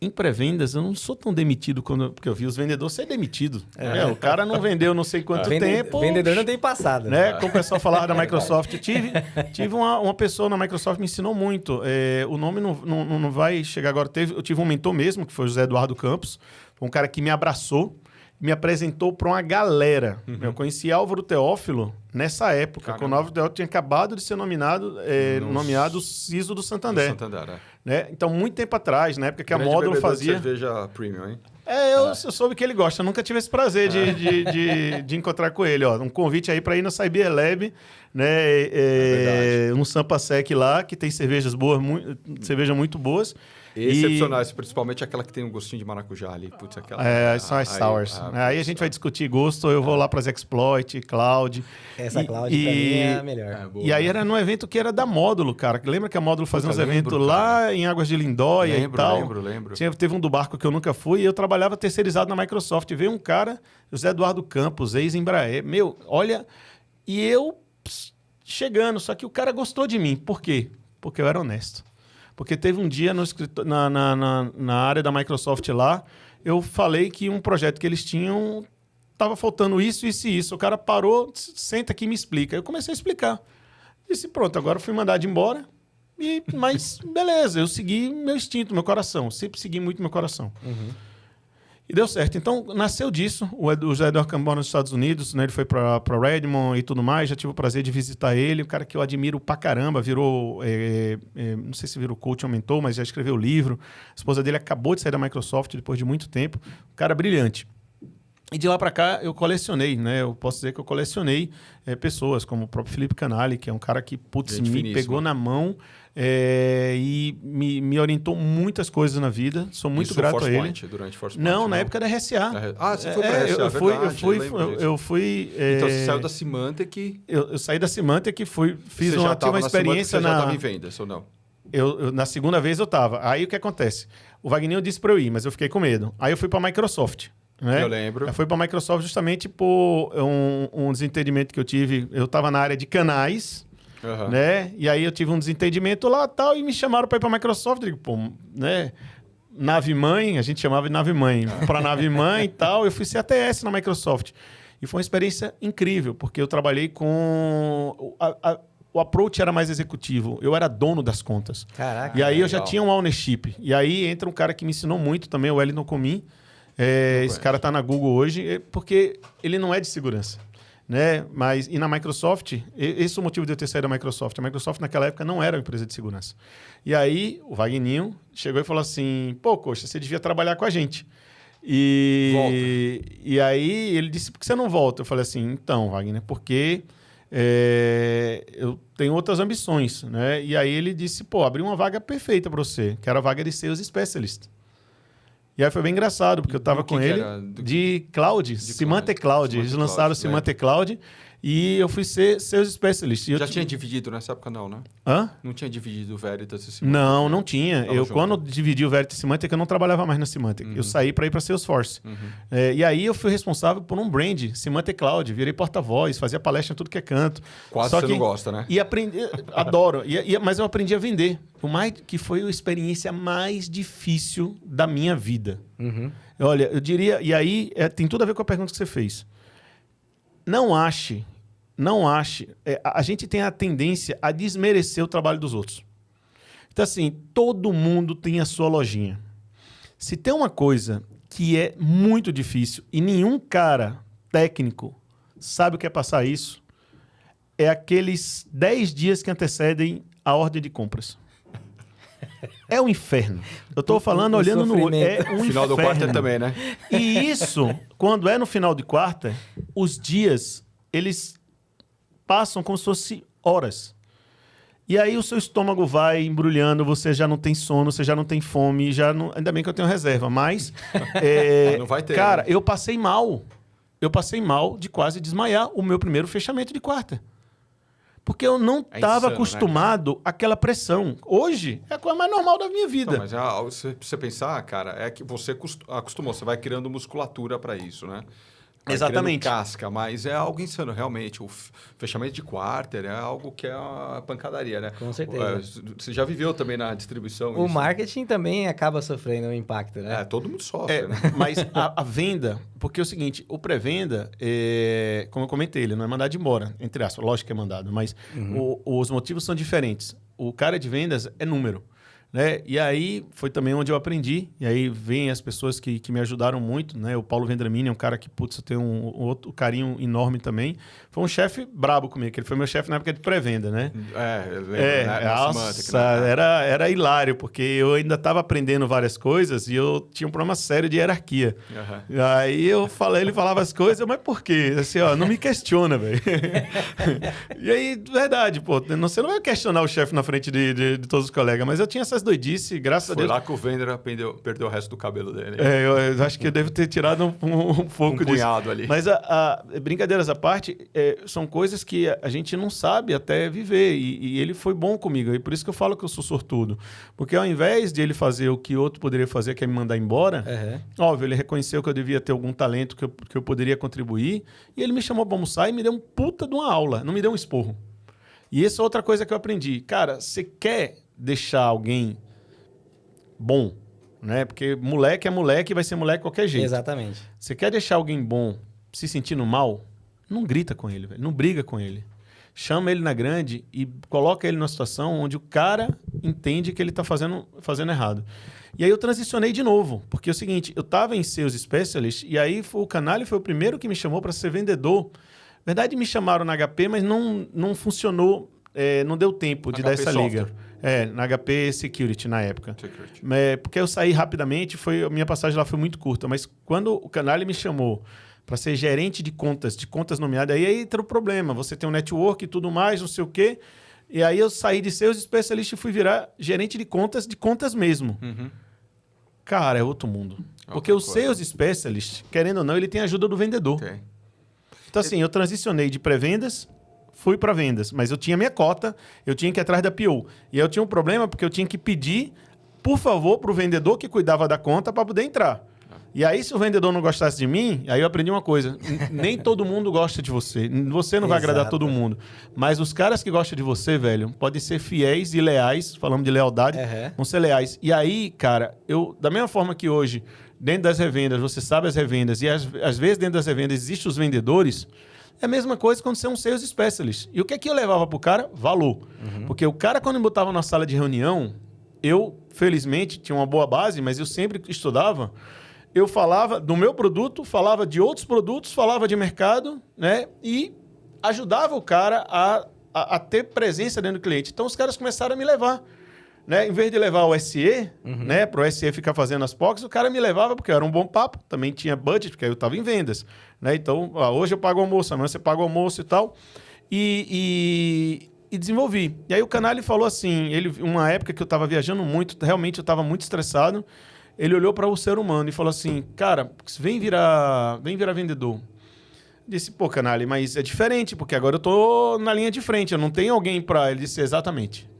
em pré-vendas, eu não sou tão demitido porque eu vi os vendedores ser demitidos. O cara não vendeu não sei quanto tempo. Vendedor não tem passado. Né? Como o pessoal falava da Microsoft. Tive uma pessoa na Microsoft que me ensinou muito. O nome não vai chegar agora. Eu tive um mentor mesmo, que foi o José Eduardo Campos. Foi um cara que me abraçou, me apresentou para uma galera. Uhum. Eu conheci Álvaro Teófilo nessa época, quando o Álvaro Teófilo tinha acabado de ser nomeado CISO do Santander. Né? Então, muito tempo atrás, na época que a Módulo fazia... cerveja premium, hein? Eu soube que ele gosta. Eu nunca tive esse prazer de encontrar com ele. Ó, um convite aí para ir no Cyber Lab, né? No Sampasec lá, que tem cervejas boas, cervejas muito boas. Excepcionais, principalmente aquela que tem um gostinho de maracujá ali. Putz, aquela... são as sours. Aí a gente vai discutir gosto, eu vou lá para as Exploit, Cloud. Essa Cloud para mim é a melhor. E aí era num evento que era da Módulo, cara. Lembra que a Módulo fazia uns eventos lá em Águas de Lindóia e tal? Lembro. Teve um do barco que eu nunca fui e eu trabalhava terceirizado na Microsoft. Veio um cara, José Eduardo Campos, ex-Embraer. Olha... E eu chegando, só que o cara gostou de mim. Por quê? Porque eu era honesto. Porque teve um dia na área da Microsoft lá, eu falei que um projeto que eles tinham estava faltando isso, isso e isso. O cara parou, senta aqui e me explica. Eu comecei a explicar. Disse, pronto, agora eu fui mandado embora. Mas beleza, eu segui meu instinto, meu coração. Sempre segui muito meu coração. Uhum. E deu certo. Então, nasceu disso. O José Eduardo Campos nos Estados Unidos, né? Ele foi para Redmond e tudo mais. Já tive o prazer de visitar ele. Um cara que eu admiro pra caramba. Virou... não sei se virou coach ou mentor, mas já escreveu livro. A esposa dele acabou de sair da Microsoft depois de muito tempo. Um cara brilhante. E de lá para cá eu colecionei, né? Eu posso dizer que eu colecionei pessoas como o próprio Felipe Canali, que é um cara que, me pegou na mão e me orientou muitas coisas na vida. Sou muito grato a ele. Durante Force Point, não, na época da RSA. Você foi para RSA, eu fui... Então você saiu da Symantec... Eu saí da Symantec e fiz uma experiência na... Você já estava em vendas ou não? Na segunda vez eu estava. Aí o que acontece? O Wagner disse para eu ir, mas eu fiquei com medo. Aí eu fui para a Microsoft. Né? Eu lembro. Eu fui para a Microsoft justamente por um desentendimento que eu tive. Eu estava na área de canais, né? E aí eu tive um desentendimento lá tal, e me chamaram para ir para a Microsoft. Eu digo, pô, né? Nave-mãe, a gente chamava de nave-mãe. Para nave-mãe e tal, eu fui CATS na Microsoft. E foi uma experiência incrível, porque eu trabalhei com... o approach era mais executivo. Eu era dono das contas. Caraca. E aí eu já legal. tinha um ownership. E aí entra um cara que me ensinou muito também, o Wellington Comin. Esse cara tá na Google hoje, porque ele não é de segurança. Né? Mas, e na Microsoft, esse é o motivo de eu ter saído da Microsoft. A Microsoft naquela época não era uma empresa de segurança. E aí o Wagninho chegou e falou assim, pô, Coxa, você devia trabalhar com a gente. E aí ele disse, por que você não volta? Eu falei assim, então, Wagner, porque eu tenho outras ambições. Né? E aí ele disse, pô, abri uma vaga perfeita para você, que era a vaga de Sales Specialist. E aí foi bem engraçado, porque eu estava com ele de Cloud, Symantec Cloud. Eles lançaram o Symantec Cloud e eu fui ser Sales Specialist. Já tinha dividido nessa época, não, né? Hã? Não tinha dividido o Veritas e Symantec? Não, não tinha. Tava junto. Quando dividi o Veritas e Symantec, eu não trabalhava mais na Symantec. Eu saí para ir para Salesforce. E aí eu fui responsável por um brand, Symantec Cloud. Virei porta-voz, fazia palestra em tudo que é canto. Quase Só você que, não gosta, né? E aprendi, adoro. Mas eu aprendi a vender. Que foi a experiência mais difícil da minha vida. Olha, eu diria... E aí tem tudo a ver com a pergunta que você fez. Não ache... a gente tem a tendência a desmerecer o trabalho dos outros. Então, assim, todo mundo tem a sua lojinha. Se tem uma coisa que é muito difícil e nenhum cara técnico sabe o que é passar isso, é aqueles 10 dias que antecedem a ordem de compras. É um inferno. Eu estou falando olhando no olho. É um final do quarto também, né? E isso, quando é no final de quarta, os dias, eles passam como se fossem horas. E aí o seu estômago vai embrulhando, você já não tem sono, você já não tem fome, ainda bem que eu tenho reserva, mas... não vai ter. Cara, Né? eu passei mal. Eu passei mal de quase desmaiar o meu primeiro fechamento de quarta. Porque eu não estava acostumado àquela pressão. Hoje, é a coisa mais normal da minha vida. Não, mas se você pensar, cara, é que você acostumou, você vai criando musculatura para isso, né? Vai Exatamente. Casca, mas é algo insano, realmente. O fechamento de quarter é algo que é uma pancadaria, né? Com certeza. Você já viveu também na distribuição? O isso? marketing também acaba sofrendo um impacto, né? Todo mundo sofre, né? Mas a venda... Porque é o seguinte, o pré-venda, como eu comentei, ele não é mandado embora, entre aspas. Lógico que é mandado, mas os motivos são diferentes. O cara de vendas é número. Né? E aí foi também onde eu aprendi. E aí vem as pessoas que me ajudaram muito. Né? O Paulo Vendramini é um cara que, putz, eu tenho um outro carinho enorme também. Foi um chefe brabo comigo, que ele foi meu chefe na época de pré-venda, né? Eu lembro, né? Nossa, era hilário, porque eu ainda estava aprendendo várias coisas e eu tinha um problema sério de hierarquia. Aí ele falava as coisas, mas por quê? Assim, ó, não me questiona, velho. E aí, verdade, pô, você não vai questionar o chefe na frente de todos os colegas, mas eu tinha essas doidice, graças a Deus. Foi lá que o Vendra perdeu o resto do cabelo dele. Eu acho que eu devo ter tirado um pouco disso. Punhado ali. Mas brincadeiras à parte, são coisas que a gente não sabe até viver. E ele foi bom comigo. E por isso que eu falo que eu sou sortudo. Porque ao invés de ele fazer o que outro poderia fazer, que é me mandar embora, óbvio, ele reconheceu que eu devia ter algum talento que eu poderia contribuir. E ele me chamou para almoçar e me deu um puta de uma aula. Não me deu um esporro. E essa é outra coisa que eu aprendi. Cara, você quer deixar alguém bom, né? Porque moleque é moleque e vai ser moleque de qualquer jeito. Exatamente. Você quer deixar alguém bom se sentindo mal? Não grita com ele, velho. Não briga com ele. Chama ele na grande e coloca ele numa situação onde o cara entende que ele está fazendo errado. E aí eu transicionei de novo, porque é o seguinte, eu estava em Sales Specialist e aí o Canali foi o primeiro que me chamou para ser vendedor. Na verdade, me chamaram na HP, mas não funcionou, não deu tempo de dar essa liga. Na HP Security, na época. Porque eu saí rapidamente, a minha passagem lá foi muito curta. Mas quando o Canali me chamou para ser gerente de contas nomeadas, aí entra o problema. Você tem um network e tudo mais, não sei o quê. E aí eu saí de Sales Specialist e fui virar gerente de contas mesmo. Cara, é outro mundo. Porque o Sales Specialist, querendo ou não, ele tem a ajuda do vendedor. Então, assim, eu transicionei de pré-vendas, fui para vendas, mas eu tinha minha cota, eu tinha que ir atrás da PO. E eu tinha um problema porque eu tinha que pedir, por favor, para o vendedor que cuidava da conta para poder entrar. E aí, se o vendedor não gostasse de mim, aí eu aprendi uma coisa. Nem todo mundo gosta de você. Você não vai agradar todo mundo. Mas os caras que gostam de você, velho, podem ser fiéis e leais, falando de lealdade, vão ser leais. E aí, cara, da mesma forma que hoje, dentro das revendas, você sabe as revendas, e às vezes dentro das revendas existem os vendedores, É a mesma coisa quando você é um sales specialist. E o que é que eu levava pro cara? Valor. Porque o cara, quando me botava na sala de reunião, eu, felizmente, tinha uma boa base, mas eu sempre estudava. Eu falava do meu produto, falava de outros produtos, falava de mercado, né? E ajudava o cara a ter presença dentro do cliente. Então, os caras começaram a me levar. Né? Em vez de levar o SE, né, para o SE ficar fazendo as POCs, o cara me levava porque era um bom papo, também tinha budget, porque eu estava em vendas. Né? Então, hoje eu pago o almoço, amanhã você paga o almoço e tal. E desenvolvi. E aí o Canali falou assim, uma época que eu estava viajando muito, realmente eu estava muito estressado, ele olhou para o ser humano e falou assim, cara, vem virar vendedor. Disse, pô, Canali, mas é diferente, porque agora eu tô na linha de frente, eu não tenho alguém para... Ele disse, exatamente.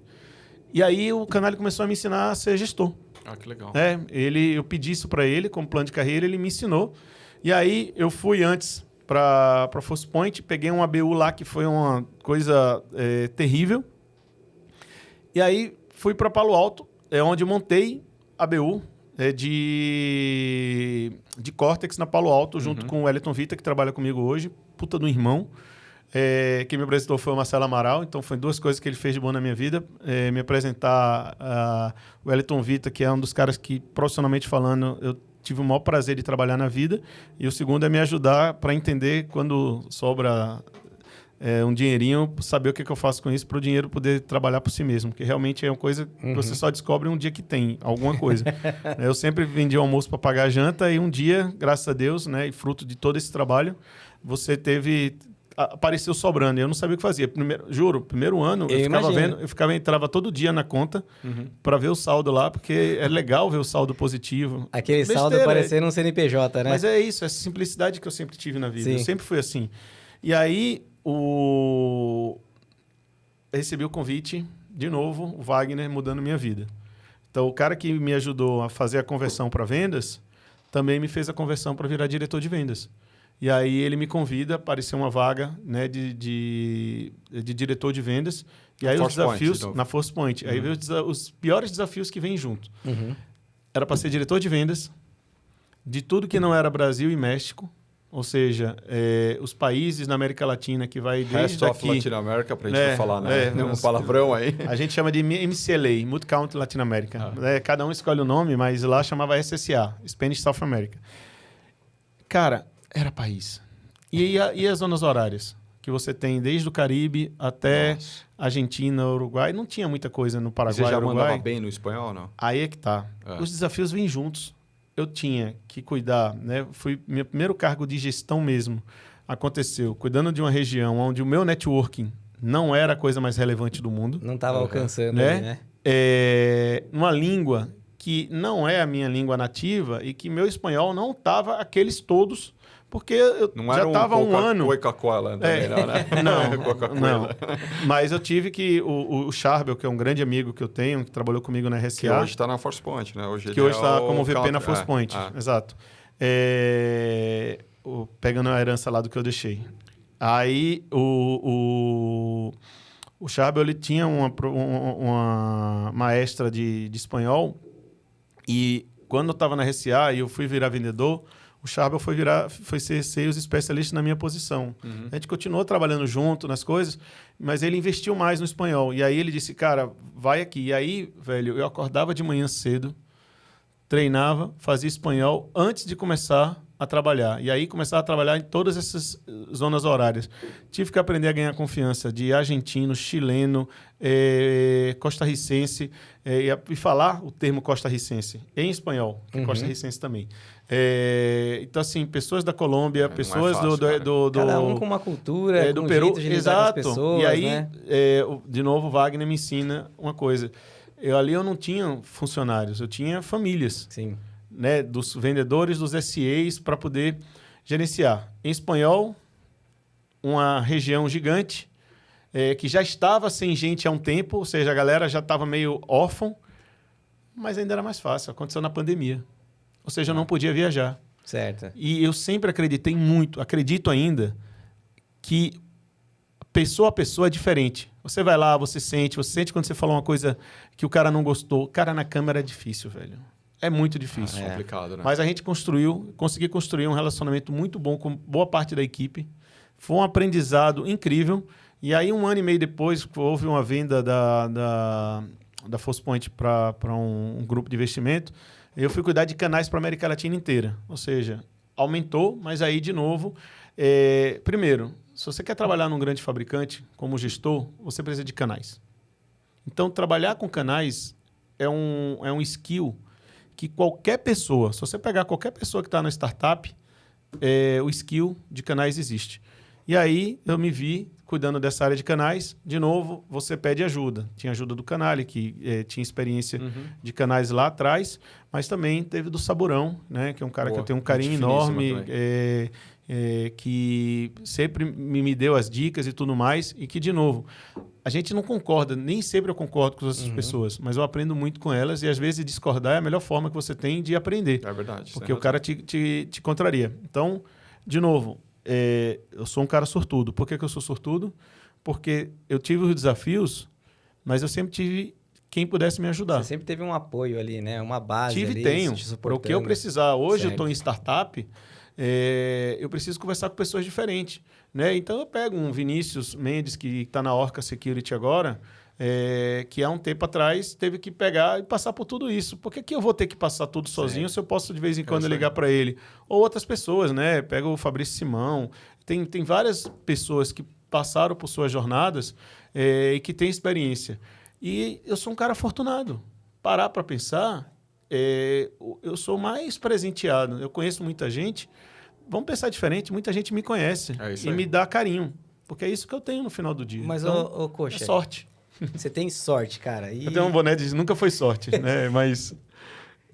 E aí o Canali começou a me ensinar a ser gestor. Ah, que legal. Eu pedi isso para ele, como plano de carreira, ele me ensinou. E aí eu fui antes para Force Point, peguei um ABU lá que foi uma coisa terrível. E aí fui para Palo Alto, onde montei ABU de Cortex na Palo Alto, junto com o Wellington Vita, que trabalha comigo hoje, puta do irmão. Quem me apresentou foi o Marcelo Amaral, então foi 2 coisas que ele fez de bom na minha vida. Me apresentar o Wellington Vita, que é um dos caras que, profissionalmente falando, eu tive o maior prazer de trabalhar na vida. E o segundo é me ajudar para entender quando sobra um dinheirinho, saber o que eu faço com isso para o dinheiro poder trabalhar por si mesmo. Porque realmente é uma coisa que você só descobre um dia que tem alguma coisa. Eu sempre vendi o almoço para pagar a janta e um dia, graças a Deus, né, e fruto de todo esse trabalho, você apareceu sobrando. Eu não sabia o que fazia. Primeiro ano, eu entrava todo dia na conta para ver o saldo lá, porque é legal ver o saldo positivo. Aquele saldo parecendo um CNPJ, né? Mas é isso, essa simplicidade que eu sempre tive na vida. Sim. Eu sempre fui assim. E aí, eu recebi o convite, de novo, o Wagner mudando minha vida. Então, o cara que me ajudou a fazer a conversão para vendas, também me fez a conversão para virar diretor de vendas. E aí ele me convida, apareceu uma vaga, né, de diretor de vendas. E aí os desafios na Force Point. Aí veio os piores desafios que vêm junto. Era para ser diretor de vendas de tudo que não era Brasil e México. Ou seja, os países na América Latina que vai desde aqui... Latinoamérica, para a gente não falar, né? Um palavrão aí. A gente chama de MCLA, Multi-Country Latinoamérica. Cada um escolhe o nome, mas lá chamava SSA, Spanish South America. Cara... Era país. E as zonas horárias? Que você tem desde o Caribe até Argentina, Uruguai. Não tinha muita coisa no Paraguai, Você já Uruguai. mandava bem no espanhol ou não? Aí é que tá. Os desafios vêm juntos. Eu tinha que cuidar, né? Meu primeiro cargo de gestão mesmo aconteceu cuidando de uma região onde o meu networking não era a coisa mais relevante do mundo. Não estava alcançando, né? Uma língua que não é a minha língua nativa e que meu espanhol não estava aqueles todos... Porque eu já estava um ano... Coca-Cola, né? Não. Mas eu tive que... O Charbel, que é um grande amigo que eu tenho, que trabalhou comigo na RSA... Que hoje está na Force Point, né? Hoje está como VP na Force Point. Exato. Pegando a herança lá do que eu deixei. Aí, o Charbel, ele tinha uma maestra de espanhol e quando eu estava na RSA e eu fui virar vendedor... O Charbel foi ser sales specialist na minha posição. A gente continuou trabalhando junto nas coisas, mas ele investiu mais no espanhol. E aí ele disse, cara, vai aqui. E aí, velho, eu acordava de manhã cedo, treinava, fazia espanhol antes de começar a trabalhar. E aí começava a trabalhar em todas essas zonas horárias. Tive que aprender a ganhar confiança de argentino, chileno, costarricense, e falar o termo costarricense em espanhol, que é costarricense também. Então, assim, pessoas da Colômbia, pessoas do cada um com uma cultura, do com Peru, jeito de lidar com as pessoas, e aí, né? De novo, o Wagner me ensina uma coisa. Ali eu não tinha funcionários, eu tinha famílias. Sim. Né, dos vendedores, dos SEs, para poder gerenciar. Em espanhol, uma região gigante, que já estava sem gente há um tempo, ou seja, a galera já estava meio órfã, mas ainda era mais fácil. Aconteceu na pandemia. Ou seja, eu não podia viajar. Certo. E eu sempre acreditei muito, acredito ainda, que pessoa a pessoa é diferente. Você vai lá, você sente quando você fala uma coisa que o cara não gostou. Cara, na câmera é difícil, velho. É muito difícil. É complicado, né? Mas a gente consegui construir um relacionamento muito bom com boa parte da equipe. Foi um aprendizado incrível. E aí, 1 ano e meio depois, houve uma venda da Forcepoint para um grupo de investimento. Eu fui cuidar de canais para a América Latina inteira. Ou seja, aumentou, mas aí, de novo... primeiro, se você quer trabalhar num grande fabricante como gestor, você precisa de canais. Então, trabalhar com canais é um skill que qualquer pessoa, se você pegar qualquer pessoa que está na startup, o skill de canais existe. E aí, eu me vi cuidando dessa área de canais. De novo, você pede ajuda. Tinha ajuda do Canale, que tinha experiência de canais lá atrás, mas também teve do Saburão, né, que é um cara que eu tenho um carinho enorme, que sempre me deu as dicas e tudo mais, e que, de novo, a gente não concorda, nem sempre eu concordo com essas pessoas, mas eu aprendo muito com elas e, às vezes, discordar é a melhor forma que você tem de aprender. É verdade. Porque o cara te contraria. Então, de novo, eu sou um cara sortudo. Por que eu sou sortudo? Porque eu tive os desafios, mas eu sempre tive quem pudesse me ajudar. Você sempre teve um apoio ali, né? Uma base Tive ali, e tenho. te Para o que eu suportando. precisar. Hoje Certo. eu estou em startup, eu preciso conversar com pessoas diferentes. Né? Então eu pego um Vinícius Mendes, que está na Orca Security agora, que há um tempo atrás teve que pegar e passar por tudo isso. Por que eu vou ter que passar tudo sozinho se eu posso de vez em quando ligar para ele? Ou outras pessoas, né? Pega o Fabrício Simão. Tem várias pessoas que passaram por suas jornadas e que têm experiência. E eu sou um cara afortunado. Parar para pensar, eu sou mais presenteado. Eu conheço muita gente. Vamos pensar diferente, muita gente me conhece e me dá carinho. Porque é isso que eu tenho no final do dia. Mas, então, Coxa, é sorte. você tem sorte, cara. E... Eu tenho um boné de nunca foi sorte, né? Mas...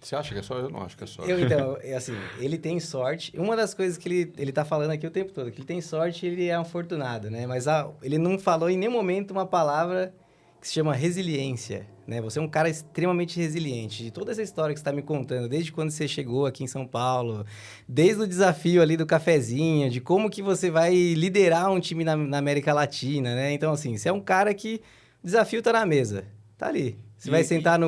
Você acha que é sorte? Eu não acho que é sorte. Então, assim, ele tem sorte. Uma das coisas que ele tá falando aqui o tempo todo, que ele tem sorte, ele é um afortunado, né? Mas ele não falou em nenhum momento uma palavra que se chama resiliência, né? Você é um cara extremamente resiliente. De toda essa história que você está me contando, desde quando você chegou aqui em São Paulo, desde o desafio ali do cafezinho, de como que você vai liderar um time na América Latina, né? Então, assim, você é um cara que o desafio tá na mesa, tá ali. Você vai sentar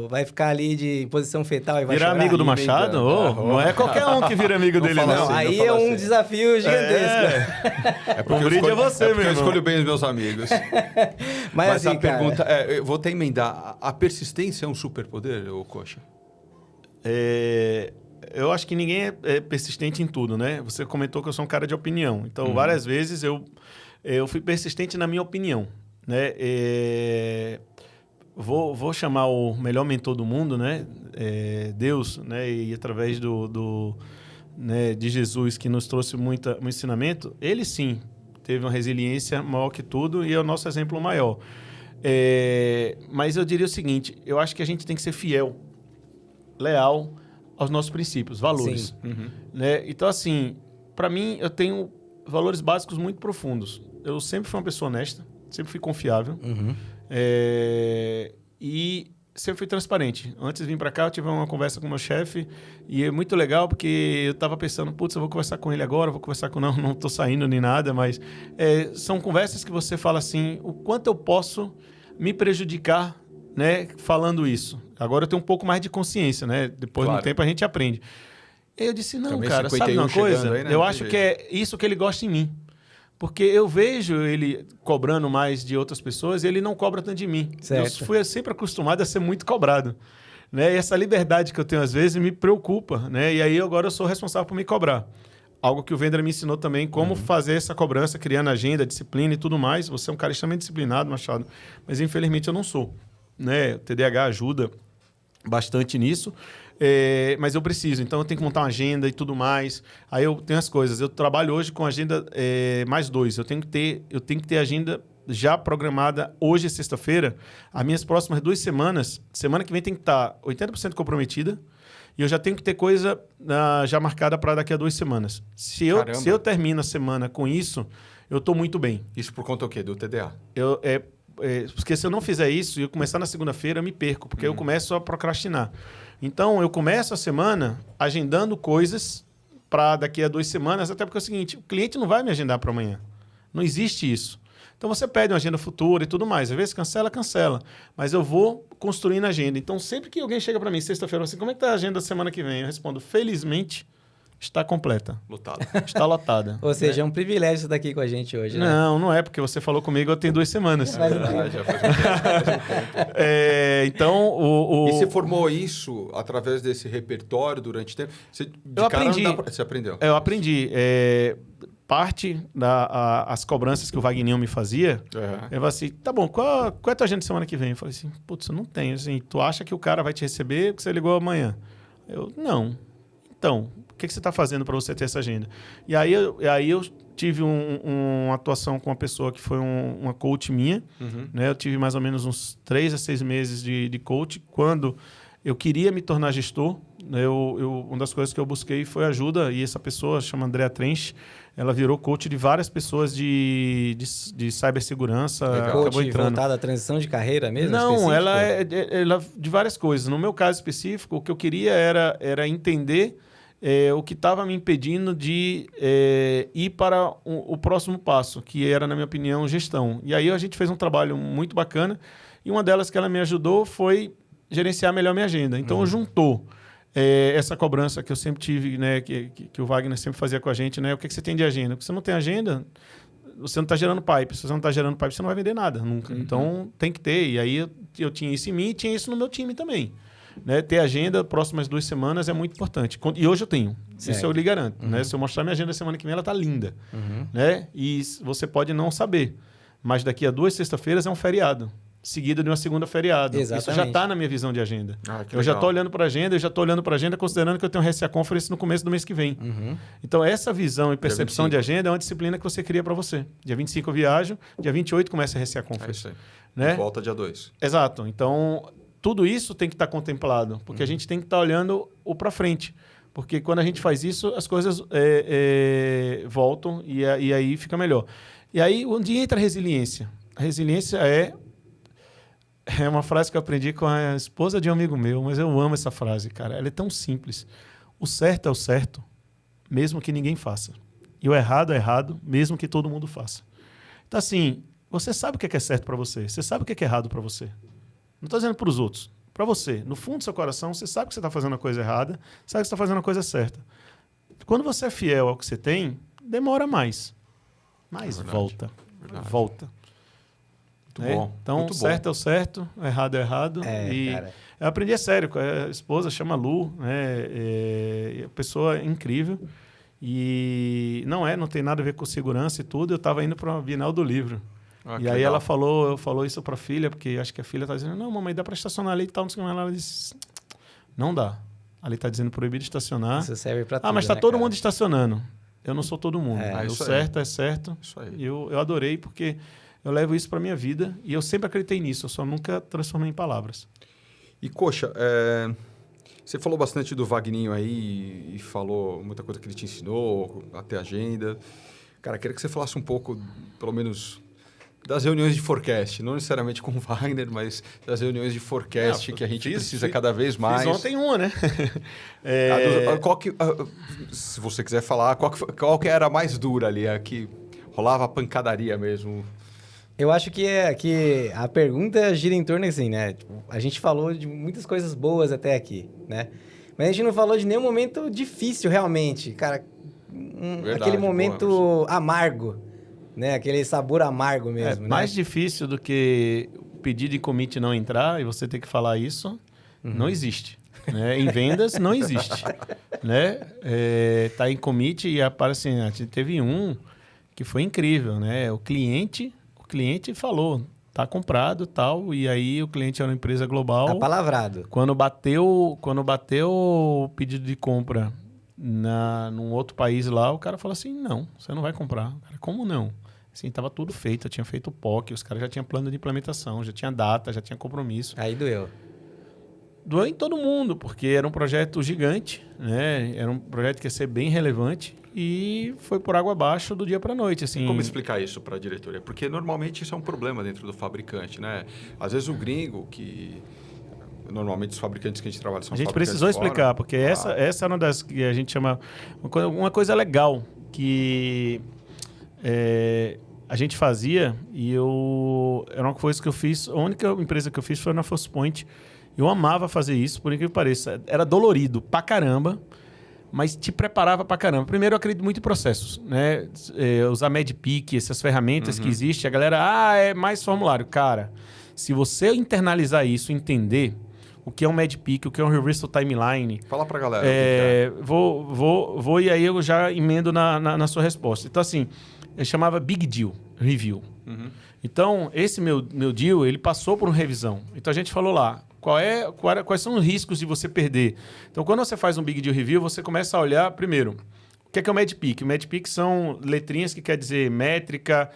vai ficar ali em posição fetal e vai virar chorar? amigo do Machado? Não é qualquer um que vira amigo dele, não. Não, aí é um desafio gigantesco. É porque o brinde é você, porque meu eu irmão. escolho bem os meus amigos. Mas assim, a cara... pergunta eu vou até emendar. A persistência é um superpoder, ô Coxa? Eu acho que ninguém é persistente em tudo, né? Você comentou que eu sou um cara de opinião. Então, várias vezes eu fui persistente na minha opinião, né? Vou chamar o melhor mentor do mundo, né? Deus, né? E através né, de Jesus, que nos trouxe muito ensinamento, ele sim teve uma resiliência maior que tudo e é o nosso exemplo maior. Mas eu diria o seguinte, eu acho que a gente tem que ser fiel, leal aos nossos princípios, valores. Né? Então, assim, para mim, eu tenho valores básicos muito profundos. Eu sempre fui uma pessoa honesta, sempre fui confiável. E sempre fui transparente. Antes de vir para cá, eu tive uma conversa com o meu chefe e é muito legal porque eu estava pensando, putz, eu vou conversar com ele agora, vou conversar com... Não estou saindo nem nada, mas são conversas que você fala assim, o quanto eu posso me prejudicar, né, falando isso. Agora eu tenho um pouco mais de consciência, né? Depois de um tempo a gente aprende. Eu disse, não, também cara, sabe uma coisa? Aí, né? Eu acho que é isso que ele gosta em mim. Porque eu vejo ele cobrando mais de outras pessoas e ele não cobra tanto de mim. Certo. Eu fui sempre acostumado a ser muito cobrado. Né? E essa liberdade que eu tenho às vezes me preocupa. Né? E aí agora eu sou responsável por me cobrar. Algo que o Vendra me ensinou também, como fazer essa cobrança, criando agenda, disciplina e tudo mais. Você é um cara extremamente disciplinado, Machado. Mas infelizmente eu não sou. Né? O TDAH ajuda bastante nisso. Mas eu preciso, então eu tenho que montar uma agenda e tudo mais. Aí eu tenho as coisas. Eu trabalho hoje com agenda mais 2. Eu tenho que ter agenda já programada hoje, sexta-feira. As minhas próximas 2 semanas, semana que vem tem que estar 80% comprometida. E eu já tenho que ter coisa já marcada para daqui a 2 semanas. Se eu termino a semana com isso, eu estou muito bem. Isso por conta do quê? Do TDA? Porque se eu não fizer isso e eu começar na segunda-feira, eu me perco, porque eu começo a procrastinar. Então, eu começo a semana agendando coisas para daqui a 2 semanas, até porque é o seguinte, o cliente não vai me agendar para amanhã. Não existe isso. Então, você pede uma agenda futura e tudo mais. Às vezes, cancela. Mas eu vou construindo a agenda. Então, sempre que alguém chega para mim, sexta-feira, assim, como é que está a agenda da semana que vem? Eu respondo, felizmente, está completa. Lotado. Está lotada. Ou seja, é um privilégio você estar aqui com a gente hoje, né? Não é, porque você falou comigo eu tenho 2 semanas. Mas- Já faz um tempo. Então, E você formou isso através desse repertório durante tempo? Você, de Eu cara, não aprendi. dá pra- Você aprendeu? eu aprendi. Parte das cobranças que o Wagninho me fazia, É. eu falei assim, tá bom, qual é a tua agenda semana que vem? Eu falei assim, putz, eu não tenho. Assim, tu acha que o cara vai te receber porque você ligou amanhã? Eu, não. Então, o que você está fazendo para você ter essa agenda? E aí eu tive uma atuação com uma pessoa que foi uma coach minha. Uhum. Né? Eu tive mais ou menos uns 3 a 6 meses de coach. Quando eu queria me tornar gestor, né? Uma das coisas que eu busquei foi ajuda. E essa pessoa, chama Andrea Trench, ela virou coach de várias pessoas de cibersegurança. Acabou Coach entrando. voltado à transição de carreira mesmo? Não, específico? ela de várias coisas. No meu caso específico, o que eu queria era entender o que estava me impedindo de ir para o próximo passo, que era, na minha opinião, gestão. E aí a gente fez um trabalho muito bacana e uma delas que ela me ajudou foi gerenciar melhor minha agenda. Então, juntou essa cobrança que eu sempre tive, né, que o Wagner sempre fazia com a gente, né? O que você tem de agenda? Porque você não tem agenda, você não está gerando pipe. Se você não está gerando pipe, você não vai vender nada, nunca. Então, tem que ter. E aí, eu tinha isso em mim e tinha isso no meu time também. Né? Ter agenda, próximas 2 semanas, é muito importante. E hoje eu tenho. Certo. Isso eu lhe garanto. Né? Se eu mostrar minha agenda semana que vem, ela está linda. Né? E você pode não saber. Mas daqui a 2 sexta-feiras é um feriado. Seguida de uma segunda feriado. Isso já Exatamente. está na minha visão de agenda. Que Eu já legal. estou olhando para a agenda, eu já estou olhando para a agenda considerando que eu tenho um RSA Conference no começo do mês que vem. Então, essa visão e percepção 25. de agenda é uma disciplina que você cria para você. Dia 25 eu viajo, dia 28 começa a RSA É Conference. isso aí. Né? Volta dia 2. Exato. Então, tudo isso tem que estar contemplado, porque a gente tem que estar olhando o para frente. Porque quando a gente faz isso, as coisas voltam e aí fica melhor. E aí, onde entra a resiliência? A resiliência é uma frase que eu aprendi com a esposa de um amigo meu, mas eu amo essa frase, cara. Ela é tão simples. O certo é o certo, mesmo que ninguém faça. E o errado é errado, mesmo que todo mundo faça. Então, assim, você sabe o que é certo para você. Você sabe o que é errado para você. Não estou dizendo para os outros. Para você. No fundo do seu coração, você sabe que você está fazendo a coisa errada, sabe que você está fazendo a coisa certa. Quando você é fiel ao que você tem, demora mais. Mas verdade. volta. Verdade. Volta. Muito bom. Então, muito bom. certo é o certo, errado é errado. E cara. eu aprendi a sério. A esposa chama Lu, né? A pessoa é incrível. E não tem nada a ver com segurança e tudo. Eu estava indo para uma Bienal do Livro. Ah, E que aí legal. ela falou isso para a filha, porque acho que a filha está dizendo, não, mamãe, dá para estacionar ali e tal. Não sei o que. Ela disse, não dá. Ali está dizendo proibido estacionar. Isso serve pra tudo, Mas está né, todo cara? mundo estacionando. Eu não sou todo mundo. O isso aí. certo é certo. Isso aí. E eu adorei, porque eu levo isso para minha vida e eu sempre acreditei nisso. Eu só nunca transformei em palavras. E, Coxa, você falou bastante do Wagninho aí e falou muita coisa que ele te ensinou, até agenda. Cara, queria que você falasse um pouco, pelo menos, das reuniões de forecast. Não necessariamente com o Wagner, mas das reuniões de forecast que a gente precisa cada vez mais. Fiz ontem uma, né? Se você quiser falar, qual que era a mais dura ali? A que rolava a pancadaria mesmo? Eu acho que a pergunta gira em torno assim, né? Tipo, a gente falou de muitas coisas boas até aqui, né? Mas a gente não falou de nenhum momento difícil, realmente. Cara, Verdade, aquele momento boa, amargo, né? Aquele sabor amargo mesmo, né? Mais difícil do que pedir de commit não entrar e você ter que falar isso, não existe. Né? Em vendas, não existe. Né? Tá em commit e aparece assim, a gente teve um que foi incrível, né? O cliente falou, tá comprado tal, e aí o cliente era uma empresa global. Apalavrado. Quando bateu o pedido de compra num outro país lá, o cara falou assim, não, você não vai comprar. Cara, como não? Assim, tava tudo feito, eu tinha feito o POC, os caras já tinham plano de implementação, já tinha data, já tinha compromisso. Aí doeu. Doeu em todo mundo, porque era um projeto gigante, né? Era um projeto que ia ser bem relevante e foi por água abaixo do dia para a noite. Assim. Como explicar isso para a diretoria? Porque normalmente isso é um problema dentro do fabricante, né? Às vezes o gringo, que normalmente os fabricantes que a gente trabalha são A gente fabricantes precisou fora. explicar, porque essa é uma das que a gente chama... Uma coisa legal que a gente fazia e era uma coisa que eu fiz... A única empresa que eu fiz foi na Forcepoint. Eu amava fazer isso, por incrível que pareça. Era dolorido pra caramba, mas te preparava pra caramba. Primeiro, eu acredito muito em processos, né? Usar MedPeak, essas ferramentas que existem, a galera, é mais formulário. Cara, se você internalizar isso, entender o que é um MedPeak, o que é um Reversal Timeline... Fala pra galera. Vou e aí eu já emendo na sua resposta. Então, assim, eu chamava Big Deal Review. Então, esse meu deal, ele passou por uma revisão. Então, a gente falou lá, quais são os riscos de você perder? Então, quando você faz um Big Deal Review, você começa a olhar, primeiro, o que é o MedPeak? O MedPeak são letrinhas que quer dizer métrica,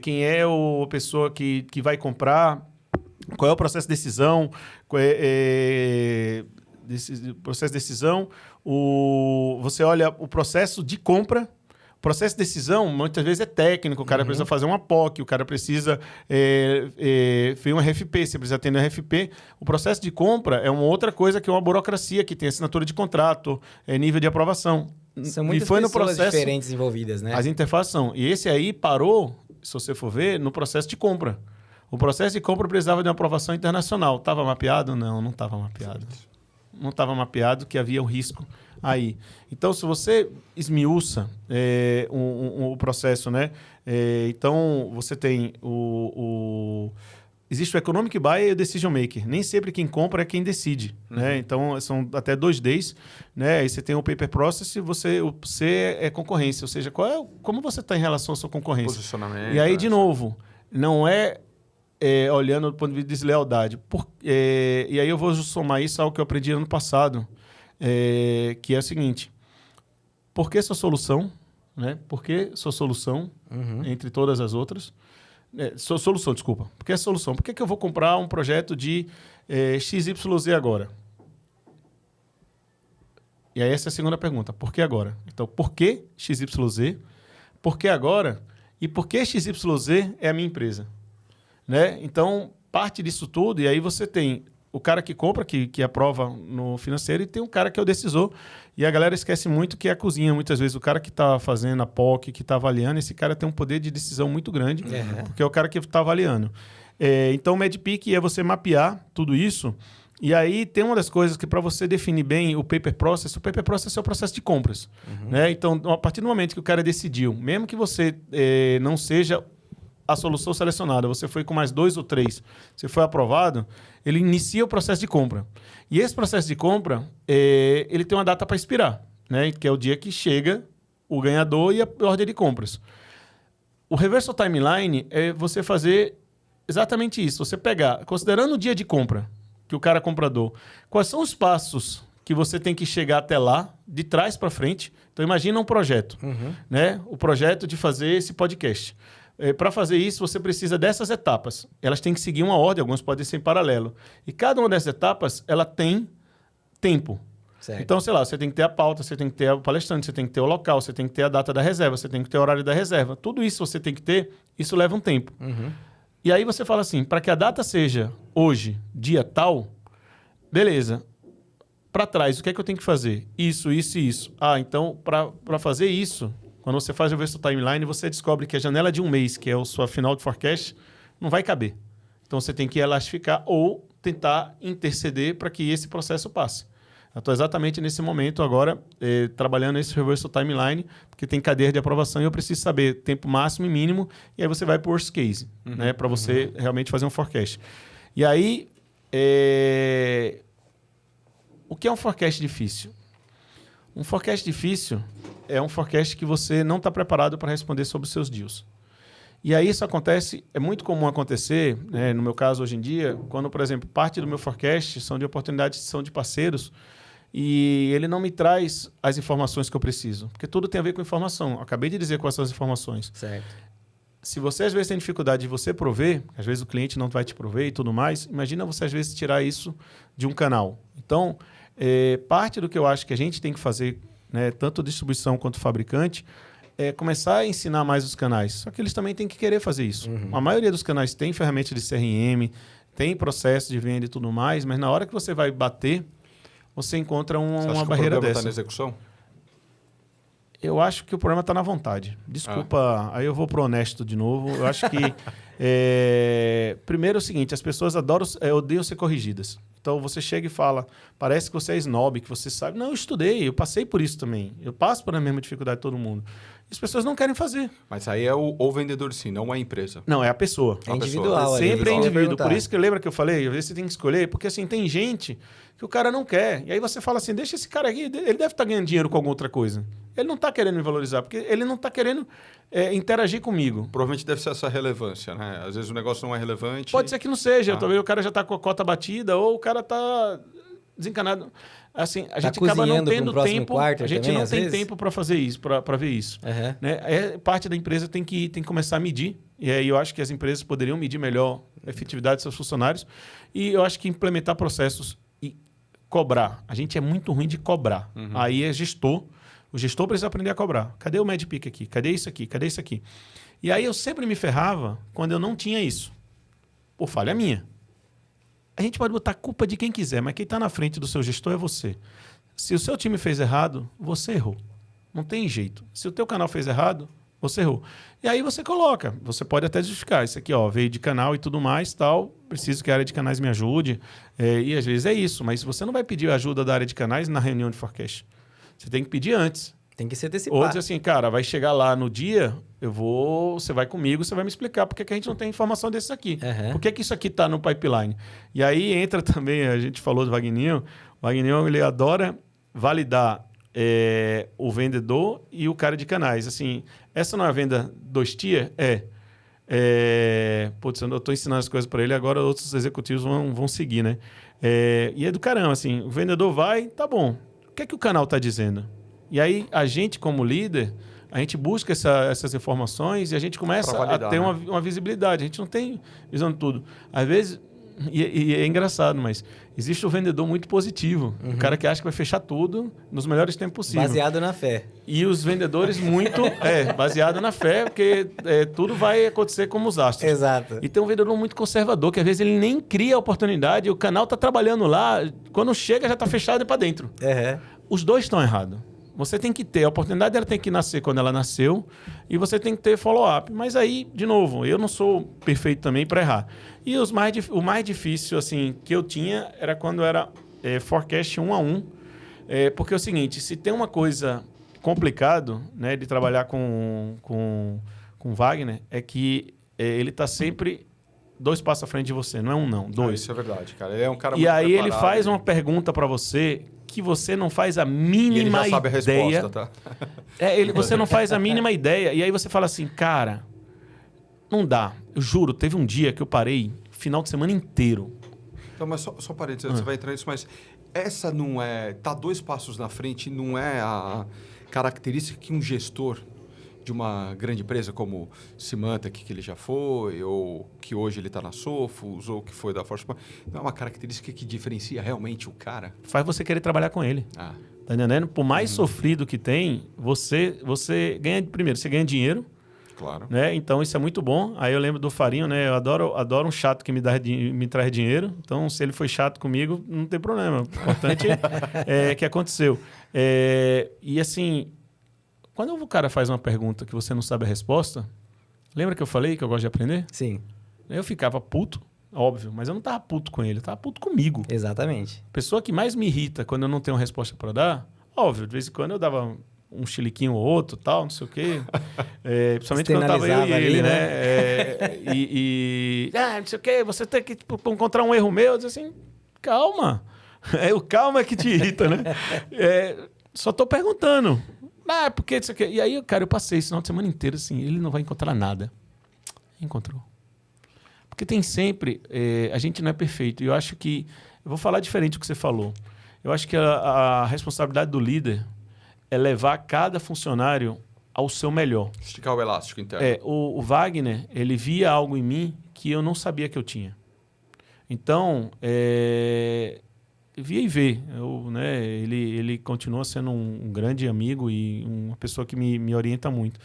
quem é a pessoa que vai comprar, qual é o processo de decisão, processo de decisão, você olha o processo de compra. O processo de decisão, muitas vezes, é técnico. O cara precisa fazer uma POC, o cara precisa fazer um RFP, você precisa atender um RFP. O processo de compra é uma outra coisa que é uma burocracia, que tem assinatura de contrato, nível de aprovação. São muitas pessoas diferentes envolvidas, né? As interfaces são. E esse aí parou, se você for ver, no processo de compra. O processo de compra precisava de uma aprovação internacional. Estava mapeado? Não estava mapeado. Não estava mapeado que havia um risco aí. Então, se você esmiuça o processo, né? Então, você tem existe o Economic Buyer e o Decision Maker. Nem sempre quem compra é quem decide. Né? Então, são até 2 Ds. Né? Aí você tem o Paper Process e o C é concorrência. Ou seja, como você está em relação à sua concorrência. Posicionamento. E aí, de novo, não olhando do ponto de vista de deslealdade. E aí eu vou somar isso ao que eu aprendi ano passado, que é o seguinte: por que sua solução? Né? Por que sua solução entre todas as outras? Solução, desculpa. Por que a solução? Por que eu vou comprar um projeto de XYZ agora? E aí essa é a segunda pergunta. Por que agora? Então, por que XYZ? Por que agora? E por que XYZ é a minha empresa? Né? Então, parte disso tudo, e aí você tem o cara que compra, que aprova no financeiro, e tem um cara que é o decisor. E a galera esquece muito que é a cozinha. Muitas vezes o cara que está fazendo a POC, que está avaliando, esse cara tem um poder de decisão muito grande, porque é o cara que está avaliando. Então, o MedPeak é você mapear tudo isso. E aí tem uma das coisas que, para você definir bem o Paper Process é o processo de compras. Né? Então, a partir do momento que o cara decidiu, mesmo que você não seja a solução selecionada, você foi com mais 2 ou 3, você foi aprovado, ele inicia o processo de compra. E esse processo de compra, ele tem uma data para expirar, né? Que é o dia que chega o ganhador e a ordem de compras. O Reversal Timeline é você fazer exatamente isso. Você pegar, considerando o dia de compra, que o cara é comprador, quais são os passos que você tem que chegar até lá, de trás para frente. Então, imagina um projeto, né? O projeto de fazer esse podcast. Para fazer isso, você precisa dessas etapas. Elas têm que seguir uma ordem, algumas podem ser em paralelo. E cada uma dessas etapas, ela tem tempo. Certo. Então, sei lá, você tem que ter a pauta, você tem que ter o palestrante, você tem que ter o local, você tem que ter a data da reserva, você tem que ter o horário da reserva. Tudo isso você tem que ter, isso leva um tempo. E aí você fala assim, para que a data seja hoje, dia tal, beleza. Para trás, o que é que eu tenho que fazer? Isso, isso e isso. Então, para fazer isso... Quando você faz o Reversal Timeline, você descobre que a janela de um mês, que é a sua final de forecast, não vai caber. Então, você tem que elastificar ou tentar interceder para que esse processo passe. Eu estou exatamente nesse momento agora, trabalhando esse Reversal Timeline, porque tem cadeia de aprovação e eu preciso saber tempo máximo e mínimo, e aí você vai para o worst case, né, para você realmente fazer um forecast. E aí, o que é um forecast difícil? Um forecast difícil é um forecast que você não está preparado para responder sobre os seus deals. E aí isso acontece, é muito comum acontecer, né, no meu caso hoje em dia, quando, por exemplo, parte do meu forecast são de oportunidades, são de parceiros, e ele não me traz as informações que eu preciso. Porque tudo tem a ver com informação. Eu acabei de dizer quais são as informações. Certo. Se você às vezes tem dificuldade de você prover, às vezes o cliente não vai te prover e tudo mais, imagina você às vezes tirar isso de um canal. Então, parte do que eu acho que a gente tem que fazer, né, tanto distribuição quanto fabricante, é começar a ensinar mais os canais. Só que eles também têm que querer fazer isso. A maioria dos canais tem ferramenta de CRM, tem processo de venda e tudo mais, mas na hora que você vai bater, você encontra uma barreira dessa. O problema está na execução? Eu acho que o problema está na vontade. Desculpa, aí eu vou pro honesto de novo. Eu acho que... primeiro é o seguinte, as pessoas odeiam ser corrigidas. Então, Então, você chega e fala, parece que você é snob, que você sabe. Não, eu estudei, eu passei por isso também. Eu passo por a mesma dificuldade de todo mundo. As pessoas não querem fazer. Mas aí é o vendedor sim, não é a empresa. Não, é a pessoa. É individual. Sempre é ali, indivíduo. Por isso que lembra que eu falei, às vezes você tem que escolher, porque assim, tem gente que o cara não quer. E aí você fala assim, deixa esse cara aqui, ele deve estar ganhando dinheiro com alguma outra coisa. Ele não está querendo me valorizar, porque ele não está querendo interagir comigo. Provavelmente deve ser essa relevância, né? Às vezes o negócio não é relevante. Pode ser que não seja. Talvez o cara já está com a cota batida ou o cara está desencanado. Assim, a gente acaba não tendo tempo. A gente também, não tem tempo para fazer isso, para ver isso. Uhum. Né? Parte da empresa tem que começar a medir. E aí eu acho que as empresas poderiam medir melhor a efetividade dos seus funcionários. E eu acho que implementar processos e cobrar. A gente é muito ruim de cobrar. Uhum. Aí é gestor. O gestor precisa aprender a cobrar. Cadê o MedPick aqui? Cadê isso aqui? Cadê isso aqui? E aí eu sempre me ferrava quando eu não tinha isso. Por falha minha. A gente pode botar a culpa de quem quiser, mas quem está na frente do seu gestor é você. Se o seu time fez errado, você errou. Não tem jeito. Se o teu canal fez errado, você errou. E aí você coloca. Você pode até justificar. Isso aqui, ó, veio de canal e tudo mais, tal. Preciso que a área de canais me ajude. E às vezes é isso. Mas você não vai pedir ajuda da área de canais na reunião de forecast. Você tem que pedir antes. Tem que se antecipar. Ou dizer assim, cara, vai chegar lá no dia, você vai comigo, você vai me explicar por que a gente não tem informação desses aqui. Uhum. Por que isso aqui está no pipeline? E aí entra também, a gente falou do Wagninho. O Wagninho, ele adora validar o vendedor e o cara de canais. Assim, essa não é a venda 2 tier? Putz, eu estou ensinando as coisas para ele, agora outros executivos vão seguir, né? E é do caramba, assim, o vendedor vai, tá bom. O que é que o canal está dizendo? E aí, a gente, como líder, a gente busca essas informações e a gente começa validar, a ter uma visibilidade. A gente não tem visão de tudo. Às vezes, e é engraçado, mas existe o vendedor muito positivo. Uhum. O cara que acha que vai fechar tudo nos melhores tempos possíveis. Baseado na fé. E os vendedores muito... baseado na fé, porque tudo vai acontecer como os astros. Exato. E tem um vendedor muito conservador, que às vezes ele nem cria a oportunidade, o canal está trabalhando lá, quando chega já está fechado e para dentro. Uhum. Os dois estão errados. Você tem que ter, a oportunidade dela tem que nascer quando ela nasceu e você tem que ter follow-up. Mas aí, de novo, eu não sou perfeito também para errar. E o mais difícil assim, que eu tinha era quando era forecast 1 a 1. Porque é o seguinte, se tem uma coisa complicado, né, de trabalhar com Wagner, é que ele está sempre 2 passos à frente de você. Não é 1, não. 2. Isso é verdade, cara. Ele é um cara muito preparado. E aí ele faz uma pergunta para você que você não faz a mínima ideia. E ele já sabe a resposta, tá? Você não faz a mínima ideia. E aí você fala assim, cara, não dá. Eu juro, teve um dia que eu parei final de semana inteiro. Então, mas só parênteses, você vai entrar nisso, mas essa não é... Tá 2 passos na frente, não é a característica que um gestor de uma grande empresa como Symantec, que ele já foi, ou que hoje ele está na Sophos, ou que foi da Force, não é uma característica que diferencia realmente o cara? Faz você querer trabalhar com ele. Tá entendendo? Por mais sofrido que tem, você ganha... Primeiro, você ganha dinheiro. Claro. Né? Então, isso é muito bom. Aí eu lembro do Farinho, né? Eu adoro um chato que me traz dinheiro. Então, se ele foi chato comigo, não tem problema. O importante é que aconteceu. E assim... Quando o cara faz uma pergunta que você não sabe a resposta, lembra que eu falei que eu gosto de aprender? Sim. Eu ficava puto, óbvio, mas eu não tava puto com ele, eu tava puto comigo. Exatamente. A pessoa que mais me irrita quando eu não tenho uma resposta para dar, óbvio, de vez em quando eu dava um chiliquinho ou outro, tal, não sei o quê. Principalmente quando tava eu e ele, né? Não sei o quê, você tem que encontrar um erro meu. Eu disse assim, calma. O calma é que te irrita, né? Só tô perguntando. Porque isso aqui. E aí, cara, eu passei esse final de semana inteiro assim, ele não vai encontrar nada. Encontrou. Porque tem sempre... a gente não é perfeito. E eu acho que... Eu vou falar diferente do que você falou. Eu acho que a responsabilidade do líder é levar cada funcionário ao seu melhor. Esticar o elástico interno. O Wagner, ele via algo em mim que eu não sabia que eu tinha. Então... via e vê. Ele continua sendo um grande amigo e uma pessoa que me orienta muito.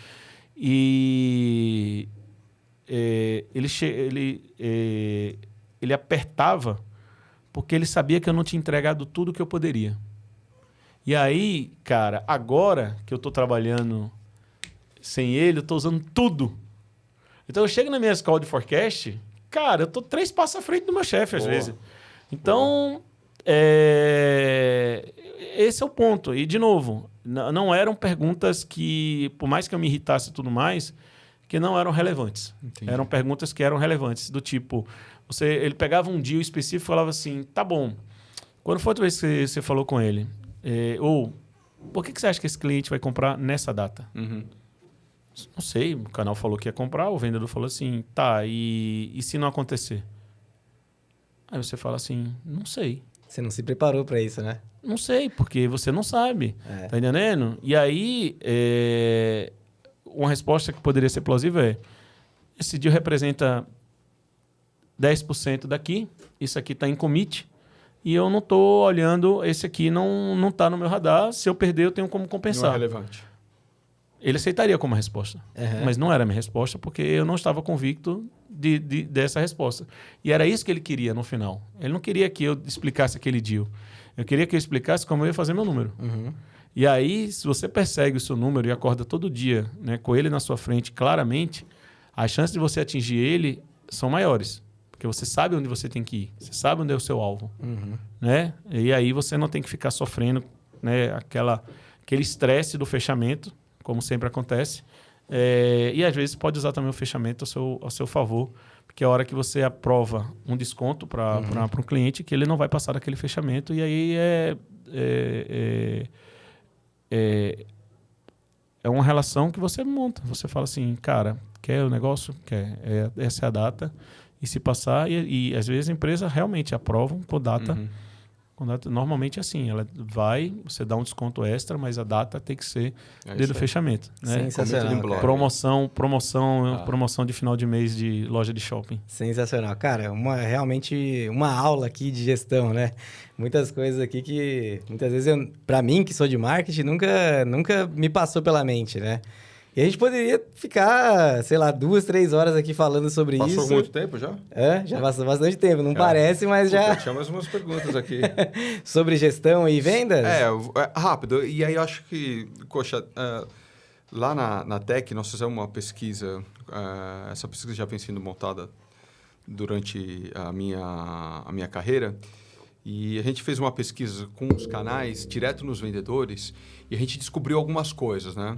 E ele apertava porque ele sabia que eu não tinha entregado tudo que eu poderia. E aí, cara, agora que eu estou trabalhando sem ele, eu estou usando tudo. Então, eu chego na minha escola de forecast, cara, eu estou 3 passos à frente do meu chefe, às vezes. Então... esse é o ponto. E, de novo, não eram perguntas que, por mais que eu me irritasse e tudo mais, que não eram relevantes. Entendi. Eram perguntas que eram relevantes, do tipo, ele pegava um deal específico e falava assim, tá bom, quando foi a outra vez que você falou com ele? Ou, por que você acha que esse cliente vai comprar nessa data? Uhum. Não sei, o canal falou que ia comprar, o vendedor falou assim, tá, e se não acontecer? Aí você fala assim, não sei. Você não se preparou para isso, né? Não sei, porque você não sabe. Tá entendendo? E aí, uma resposta que poderia ser plausível é, esse deal representa 10% daqui, isso aqui está em commit, e eu não estou olhando, esse aqui não está no meu radar, se eu perder eu tenho como compensar. Não é relevante. Ele aceitaria como resposta, mas não era a minha resposta, porque eu não estava convicto dessa resposta. E era isso que ele queria no final. Ele não queria que eu explicasse aquele deal. Eu queria que eu explicasse como eu ia fazer meu número. E aí, se você persegue o seu número e acorda todo dia, né, com ele na sua frente claramente, as chances de você atingir ele são maiores. Porque você sabe onde você tem que ir. Você sabe onde é o seu alvo. Né? E aí você não tem que ficar sofrendo, né, aquele estresse do fechamento, como sempre acontece. E às vezes pode usar também o fechamento ao seu favor, porque é a hora que você aprova um desconto para um cliente que ele não vai passar daquele fechamento, e aí é uma relação que você monta. Você fala assim, cara, quer o negócio? Quer. Essa é a data. E se passar, e às vezes a empresa realmente aprova com data. Normalmente é assim, ela vai, você dá um desconto extra, mas a data tem que ser desde o fechamento. Né? Sensacional. Promoção de final de mês de loja de shopping. Sensacional. Cara, realmente uma aula aqui de gestão, né? Muitas coisas aqui que muitas vezes, para mim, que sou de marketing, nunca me passou pela mente, né? E a gente poderia ficar, sei lá, 2, 3 horas aqui falando sobre isso. Passou muito tempo já? Já passou bastante tempo. Não parece, mas já... Tinha mais umas perguntas aqui. Sobre gestão e vendas? Rápido. E aí eu acho que, Coxa, lá na Tech nós fizemos uma pesquisa. Essa pesquisa já vem sendo montada durante a minha carreira. E a gente fez uma pesquisa com os canais, direto nos vendedores, e a gente descobriu algumas coisas, né?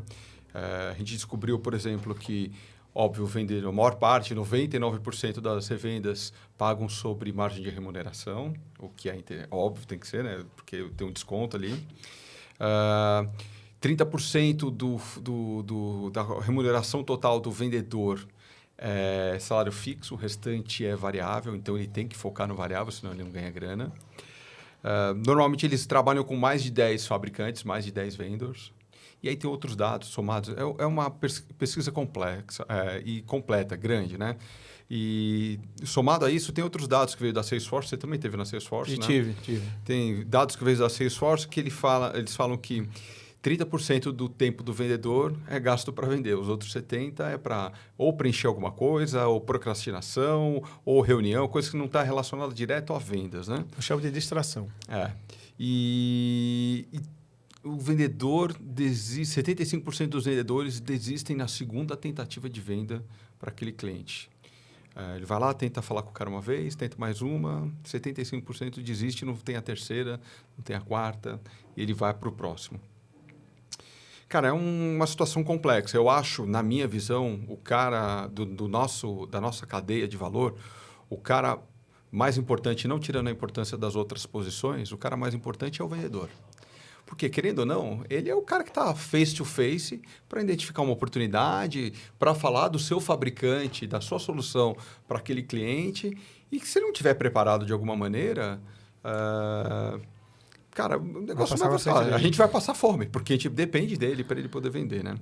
A gente descobriu, por exemplo, que, óbvio, a maior parte, 99% das revendas pagam sobre margem de remuneração, o que é óbvio, tem que ser, né? Porque tem um desconto ali. 30% da remuneração total do vendedor é salário fixo, o restante é variável, então ele tem que focar no variável, senão ele não ganha grana. Normalmente eles trabalham com mais de 10 fabricantes, mais de 10 vendors. E aí tem outros dados somados. É uma pesquisa complexa e completa, grande, né? E somado a isso, tem outros dados que veio da Salesforce. Você também teve na Salesforce, né? Tive. Tem dados que veio da Salesforce que eles falam que 30% do tempo do vendedor é gasto para vender. Os outros 70% é para ou preencher alguma coisa, ou procrastinação, ou reunião, coisa que não está relacionada direto a vendas, né? Eu chamo de distração. E o vendedor 75% dos vendedores desistem na segunda tentativa de venda para aquele cliente. Ele vai lá, tenta falar com o cara uma vez, tenta mais uma, 75% desiste, não tem a terceira, não tem a quarta, e ele vai para o próximo. Cara, é uma situação complexa. Eu acho, na minha visão, o cara da nossa cadeia de valor, o cara mais importante, não tirando a importância das outras posições, o cara mais importante é o vendedor. Porque, querendo ou não, ele é o cara que está face-to-face para identificar uma oportunidade, para falar do seu fabricante, da sua solução para aquele cliente. E que se ele não estiver preparado de alguma maneira, cara, o negócio não vai passar. A gente vai passar fome, porque a gente depende dele para ele poder vender, né?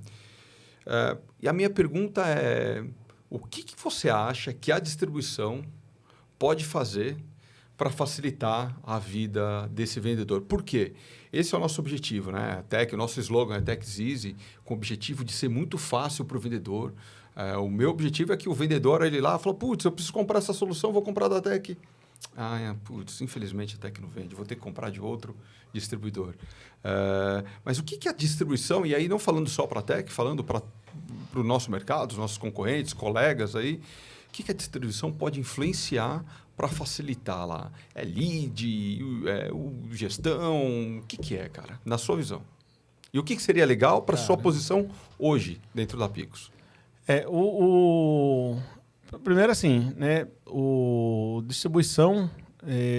E a minha pergunta é, o que você acha que a distribuição pode fazer para facilitar a vida desse vendedor? Por quê? Esse é o nosso objetivo, né? O nosso slogan é Tech's Easy, com o objetivo de ser muito fácil para o vendedor. O meu objetivo é que o vendedor, ele lá, fala, putz, eu preciso comprar essa solução, vou comprar da Tech. Putz, infelizmente a Tech não vende, vou ter que comprar de outro distribuidor. Mas o que é a distribuição? E aí, não falando só para a Tech, falando para o nosso mercado, os nossos concorrentes, colegas aí, o que a distribuição pode influenciar para facilitar lá? É lead, gestão? O que é, cara, na sua visão? E o que seria legal para sua posição hoje dentro da Picos? Primeiro assim, né, distribuição,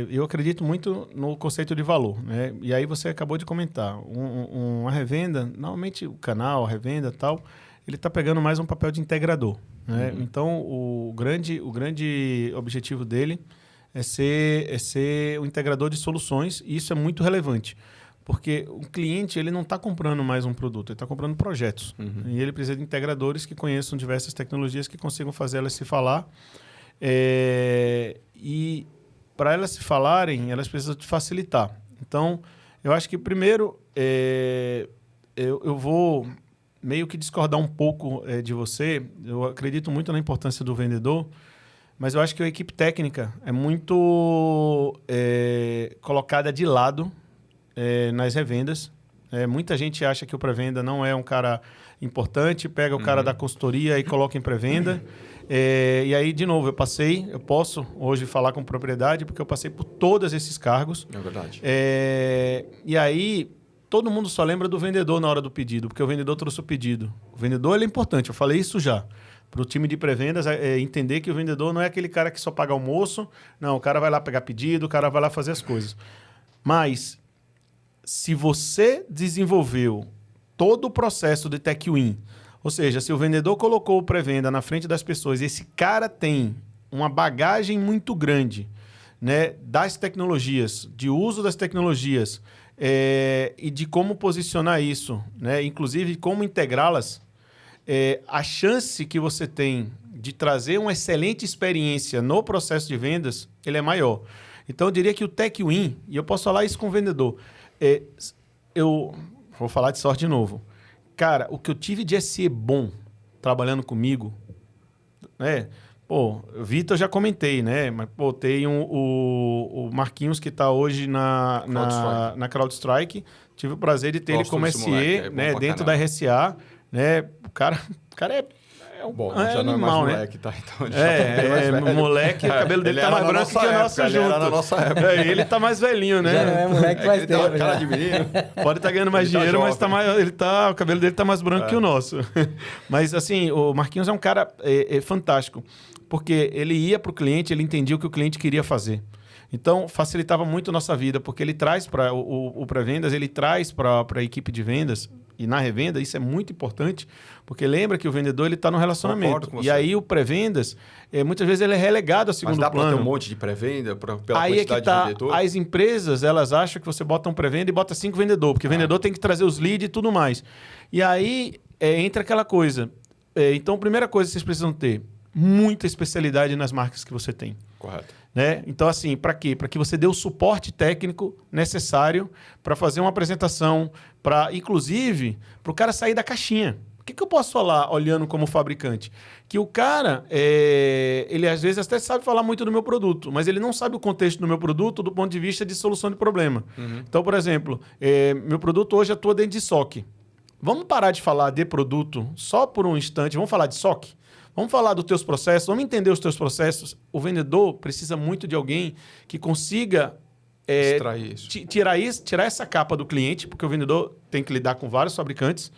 eu acredito muito no conceito de valor, né? E aí você acabou de comentar, uma revenda, normalmente o canal, a revenda e tal, ele está pegando mais um papel de integrador, né? Então, o grande objetivo dele é ser o integrador de soluções, e isso é muito relevante. Porque o cliente ele não está comprando mais um produto, ele está comprando projetos. E ele precisa de integradores que conheçam diversas tecnologias que consigam fazer elas se falar. E para elas se falarem, elas precisam de facilitar. Então, eu acho que primeiro eu vou meio que discordar um pouco de você. Eu acredito muito na importância do vendedor, mas eu acho que a equipe técnica é muito colocada de lado nas revendas. Muita gente acha que o pré-venda não é um cara importante, pega o cara da consultoria e coloca em pré-venda. E aí, de novo, eu posso hoje falar com propriedade, porque eu passei por todos esses cargos. É verdade. E aí, todo mundo só lembra do vendedor na hora do pedido, porque o vendedor trouxe o pedido. O vendedor ele é importante, eu falei isso já. Para o time de pré-vendas entender que o vendedor não é aquele cara que só paga almoço. Não, o cara vai lá pegar pedido, o cara vai lá fazer as coisas. Mas se você desenvolveu todo o processo de Tech Win, ou seja, se o vendedor colocou o pré-venda na frente das pessoas e esse cara tem uma bagagem muito grande, né, das tecnologias, de uso das tecnologias e de como posicionar isso, né, inclusive como integrá-las, a chance que você tem de trazer uma excelente experiência no processo de vendas, ele é maior. Então, eu diria que o Tech Win, e eu posso falar isso com o vendedor, eu vou falar de sorte de novo. Cara, o que eu tive de SE bom trabalhando comigo, né? Pô, o Vitor eu já comentei, né? Mas, pô, tem o Marquinhos que está hoje na CrowdStrike. Tive o prazer de ter ele como SE, moleque, né? Dentro da RSA, né? O cara bom, já não é mais moleque, né? Tá? Então moleque, o cabelo dele tá mais branco que o nosso junto. Ele era na nossa época. Ele tá mais velhinho, né? Já não é moleque faz tempo. Tá cara de menino. Pode estar ganhando mais dinheiro, mas o cabelo dele tá mais branco que o nosso. Mas, assim, o Marquinhos é um cara fantástico, porque ele ia pro cliente, ele entendia o que o cliente queria fazer. Então, facilitava muito a nossa vida, porque ele traz para o pré-vendas, ele traz para a equipe de vendas, e na revenda, isso é muito importante, porque lembra que o vendedor está no relacionamento. E aí o pré-vendas, muitas vezes ele é relegado a segundo plano. Mas dá para ter um monte de pré-venda pela aí quantidade de vendedor? As empresas, elas acham que você bota um pré-venda e bota 5 vendedores, porque o vendedor tem que trazer os leads e tudo mais. E aí entra aquela coisa. Então, primeira coisa que vocês precisam ter, muita especialidade nas marcas que você tem. Correto. Né? Então, assim, para quê? Para que você dê o suporte técnico necessário para fazer uma apresentação, inclusive, para o cara sair da caixinha. O que eu posso falar olhando como fabricante? Que o cara, ele às vezes até sabe falar muito do meu produto, mas ele não sabe o contexto do meu produto do ponto de vista de solução de problema. Então, por exemplo, meu produto hoje atua dentro de SOC. Vamos parar de falar de produto só por um instante, vamos falar de SOC? Vamos falar dos teus processos, vamos entender os teus processos. O vendedor precisa muito de alguém que consiga extrair isso. Tirar essa capa do cliente, porque o vendedor tem que lidar com vários fabricantes.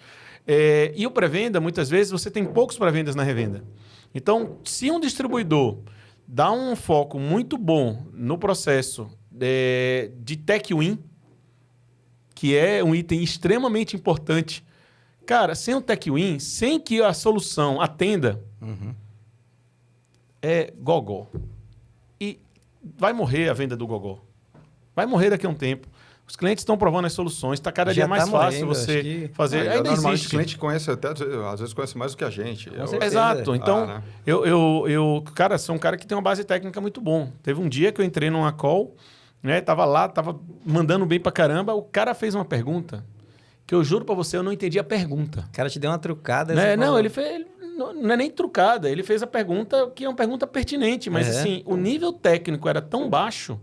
E o pré-venda, muitas vezes, você tem poucos pré-vendas na revenda. Então, se um distribuidor dá um foco muito bom no processo de Tech Win, que é um item extremamente importante, cara, sem o Tech Win, sem que a solução atenda, é gogó. E vai morrer a venda do gogó. Vai morrer daqui a um tempo. Os clientes estão provando as soluções, está cada dia mais fácil você fazer. Ainda normalmente o cliente conhece até, às vezes conhece mais do que a gente. Exato. Então, cara, sou um cara que tem uma base técnica muito bom. Teve um dia que eu entrei numa call, né? Tava lá, tava mandando bem pra caramba. O cara fez uma pergunta que eu juro pra você, eu não entendi a pergunta. O cara te deu uma trucada. Né? Não, ele fez... Não é nem trucada. Ele fez a pergunta que é uma pergunta pertinente. Mas, assim, o nível técnico era tão baixo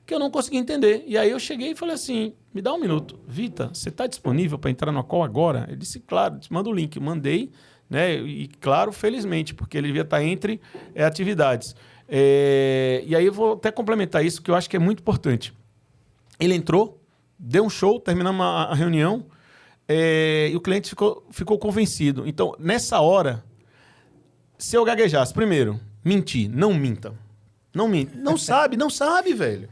que eu não consegui entender. E aí eu cheguei e falei assim, me dá um minuto. Vita, você está disponível para entrar no call agora? Ele disse, claro, manda o link. Eu mandei, né? E, claro, felizmente, porque ele devia estar entre atividades. E aí eu vou até complementar isso, que eu acho que é muito importante. Ele entrou, deu um show, terminamos a reunião, e o cliente ficou convencido. Então, nessa hora, se eu gaguejasse, primeiro, mentir, não minta. Não minta. Não sabe, velho.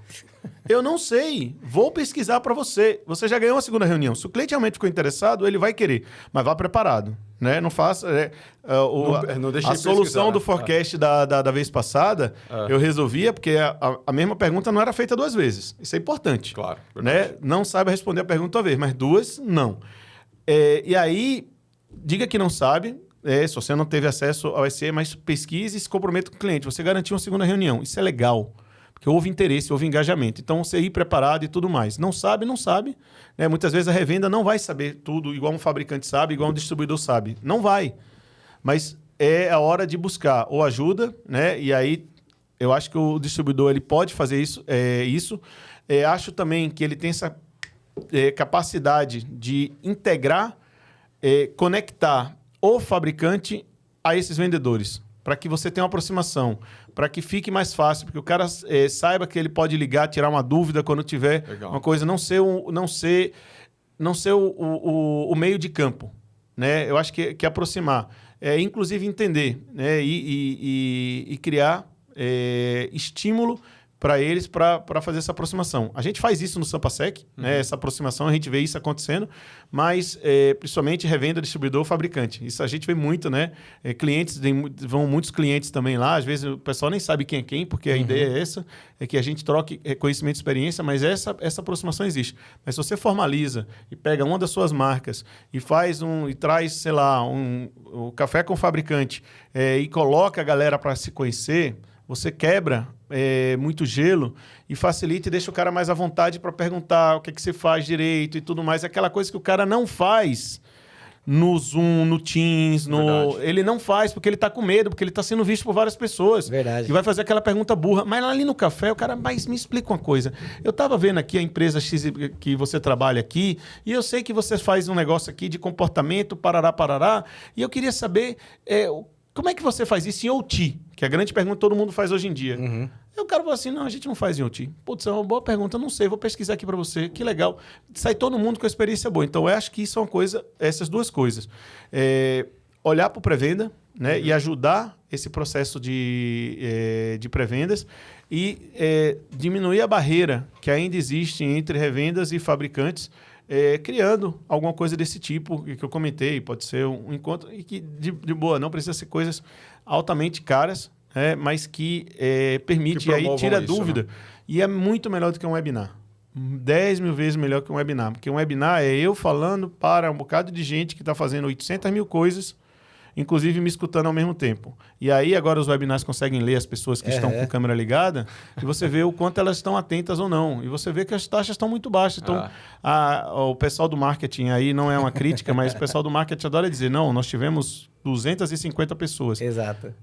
Eu não sei. Vou pesquisar para você. Você já ganhou uma segunda reunião. Se o cliente realmente ficou interessado, ele vai querer. Mas vá preparado. Né? Não faça... não deixe a de solução pesquisar, né? do forecast da vez passada, eu resolvia, porque a mesma pergunta não era feita 2 vezes. Isso é importante. Claro. Né? Não saiba responder a pergunta uma vez, mas 2, não. E aí, diga que não sabe... se você não teve acesso ao SE, mas pesquise e se comprometa com o cliente. Você garantiu uma segunda reunião. Isso é legal. Porque houve interesse, houve engajamento. Então, você ir preparado e tudo mais. Não sabe, não sabe. Né? Muitas vezes a revenda não vai saber tudo igual um fabricante sabe, igual um distribuidor sabe. Não vai. Mas é a hora de buscar ou ajuda, né? E aí, eu acho que o distribuidor ele pode fazer isso. Acho também que ele tem essa capacidade de integrar, conectar o fabricante a esses vendedores, para que você tenha uma aproximação, para que fique mais fácil, porque o cara saiba que ele pode ligar, tirar uma dúvida quando tiver uma coisa, não ser o meio de campo, né? Eu acho que aproximar, inclusive entender, né? E criar estímulo para eles para fazer essa aproximação. A gente faz isso no Sampasec, né? Essa aproximação, a gente vê isso acontecendo, mas principalmente revenda, distribuidor, fabricante. Isso a gente vê muito, né? Vão muitos clientes também lá, às vezes o pessoal nem sabe quem é quem, porque a ideia é essa, é que a gente troque conhecimento e experiência, mas essa aproximação existe. Mas se você formaliza e pega uma das suas marcas e traz, sei lá, o café com o fabricante e coloca a galera para se conhecer, você quebra muito gelo e facilita e deixa o cara mais à vontade para perguntar o que você faz direito e tudo mais. Aquela coisa que o cara não faz no Zoom, no Teams, ele não faz porque ele está com medo, porque ele está sendo visto por várias pessoas. Verdade. E vai fazer aquela pergunta burra. Mas ali no café, o cara, mas me explica uma coisa. Eu estava vendo aqui a empresa X que você trabalha aqui e eu sei que você faz um negócio aqui de comportamento, parará, e eu queria saber... como é que você faz isso em OT? Que é a grande pergunta que todo mundo faz hoje em dia. Aí o cara fala assim, não, a gente não faz em OT. Putz, é uma boa pergunta, não sei, vou pesquisar aqui para você. Que legal. Sai todo mundo com a experiência boa. Então, eu acho que isso é uma coisa, essas duas coisas. Olhar para o pré-venda, né, e ajudar esse processo de pré-vendas e diminuir a barreira que ainda existe entre revendas e fabricantes, criando alguma coisa desse tipo que eu comentei. Pode ser um encontro e que, de boa, não precisa ser coisas altamente caras, mas que permite, e aí tira a dúvida. Né? E é muito melhor do que um webinar. 10 mil vezes melhor que um webinar. Porque um webinar é eu falando para um bocado de gente que está fazendo 800 mil coisas, inclusive me escutando ao mesmo tempo. E aí agora os webinars conseguem ler as pessoas que estão com a câmera ligada e você vê o quanto elas estão atentas ou não. E você vê que as taxas estão muito baixas. Então, o pessoal do marketing aí não é uma crítica, mas o pessoal do marketing adora dizer, não, nós tivemos 250 pessoas. Exato.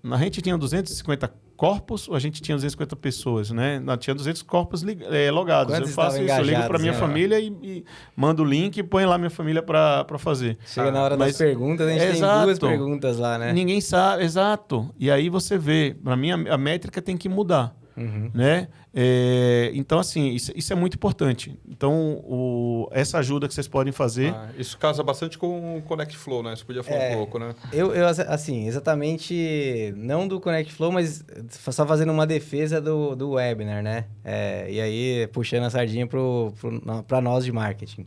A gente tinha 250 corpos ou a gente tinha 250 pessoas, né? Nós tinha 200 corpos logados. Quantos eu faço isso, eu ligo para minha família e mando o link e põe lá minha família para fazer. Chega na hora das perguntas, a gente tem 2 perguntas lá, né? Ninguém sabe, exato. E aí você vê, para mim a métrica tem que mudar. Né? Então, assim, isso é muito importante. Então, essa ajuda que vocês podem fazer... isso casa bastante com o Connect Flow, né? Você podia falar um pouco, né? Eu, assim, exatamente, não do Connect Flow, mas só fazendo uma defesa do webinar, né? E aí, puxando a sardinha para nós de marketing.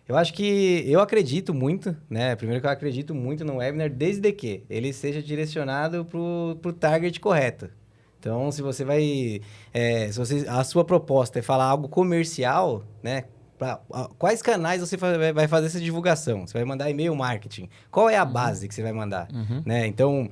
Eu acho que eu acredito muito, né? Primeiro que eu acredito muito no webinar, desde que ele seja direcionado para o target correto. Então, se você vai... a sua proposta é falar algo comercial, né? Quais canais você vai fazer essa divulgação? Você vai mandar e-mail marketing. Qual é a base que você vai mandar? Né? Então,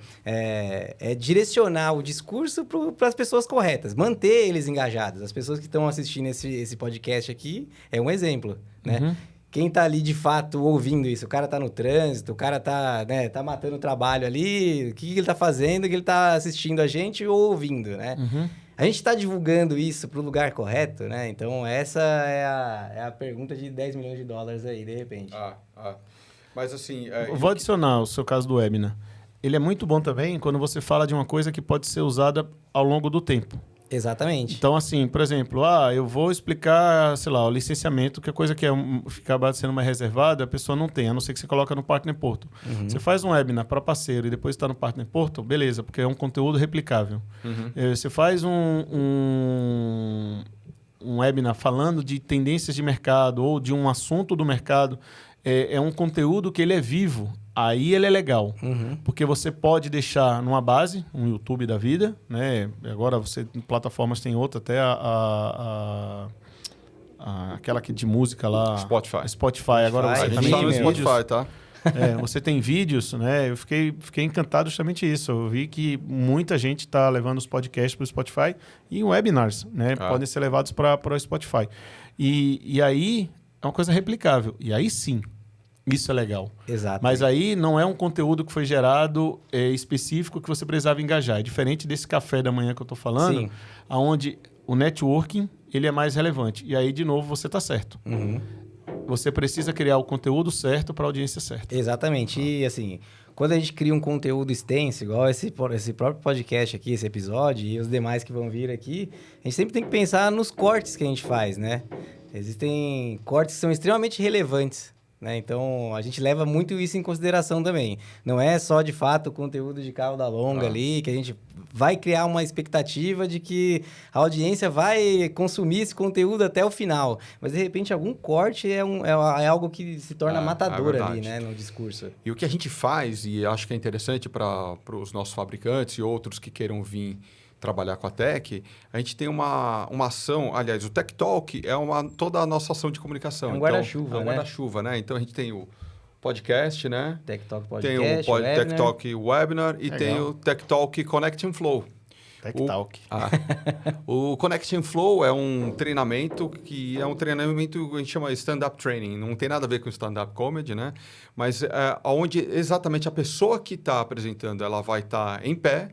direcionar o discurso para as pessoas corretas. Manter eles engajados. As pessoas que estão assistindo esse podcast aqui é um exemplo, né? Quem tá ali, de fato, ouvindo isso? O cara tá no trânsito, o cara tá matando o trabalho ali. O que ele tá fazendo? Que ele tá assistindo a gente ou ouvindo, né? A gente tá divulgando isso pro lugar correto, né? Então, essa é a pergunta de 10 milhões de dólares aí, de repente. Mas, assim... Vou adicionar o seu caso do webinar. ele é muito bom também quando você fala de uma coisa que pode ser usada ao longo do tempo. Exatamente. Então, assim, por exemplo, eu vou explicar, sei lá, o licenciamento, que é coisa que acaba sendo mais reservada, a pessoa não tem, a não ser que você coloca no Partner Portal. Você faz um webinar para parceiro e depois está no Partner Portal, beleza, porque é um conteúdo replicável. Você faz um webinar falando de tendências de mercado ou de um assunto do mercado, é um conteúdo que ele é vivo. Aí ele é legal, porque você pode deixar numa base, um YouTube da vida, né? Agora você em plataformas tem outra, até aquela que de música lá, Spotify. Agora você a gente também tá no tem vídeos. Spotify, tá? Você tem vídeos, né? Eu fiquei encantado justamente isso. Eu vi que muita gente está levando os podcasts para o Spotify e webinars, né? Podem ser levados para o Spotify. E aí é uma coisa replicável. E aí sim. Isso é legal. Exato. Mas aí não é um conteúdo que foi gerado específico que você precisava engajar. É diferente desse café da manhã que eu estou falando, onde o networking ele é mais relevante. E aí, de novo, você está certo. Você precisa criar o conteúdo certo para a audiência certa. Exatamente. E, assim, quando a gente cria um conteúdo extenso, igual esse próprio podcast aqui, esse episódio, e os demais que vão vir aqui, a gente sempre tem que pensar nos cortes que a gente faz, né? Existem cortes que são extremamente relevantes. Né? Então, a gente leva muito isso em consideração também. Não é só, de fato, o conteúdo de cauda longa ali, que a gente vai criar uma expectativa de que a audiência vai consumir esse conteúdo até o final. Mas, de repente, algum corte é algo que se torna matador ali, né? No discurso. E o que a gente faz, e acho que é interessante para os nossos fabricantes e outros que queiram vir trabalhar com a Tech, a gente tem uma ação, aliás, o Tech Talk é toda a nossa ação de comunicação. É um guarda-chuva, né? Guarda-chuva, né? Então, a gente tem o podcast, né? Tech Talk Tem Podcast, o Tech Talk Webinar e tem o Tech Talk Connect and Flow. Tech Talk. O Connect and Flow é um treinamento que é um treinamento que a gente chama stand-up training. Não tem nada a ver com stand-up comedy, né? Mas onde exatamente a pessoa que está apresentando, ela vai estar em pé,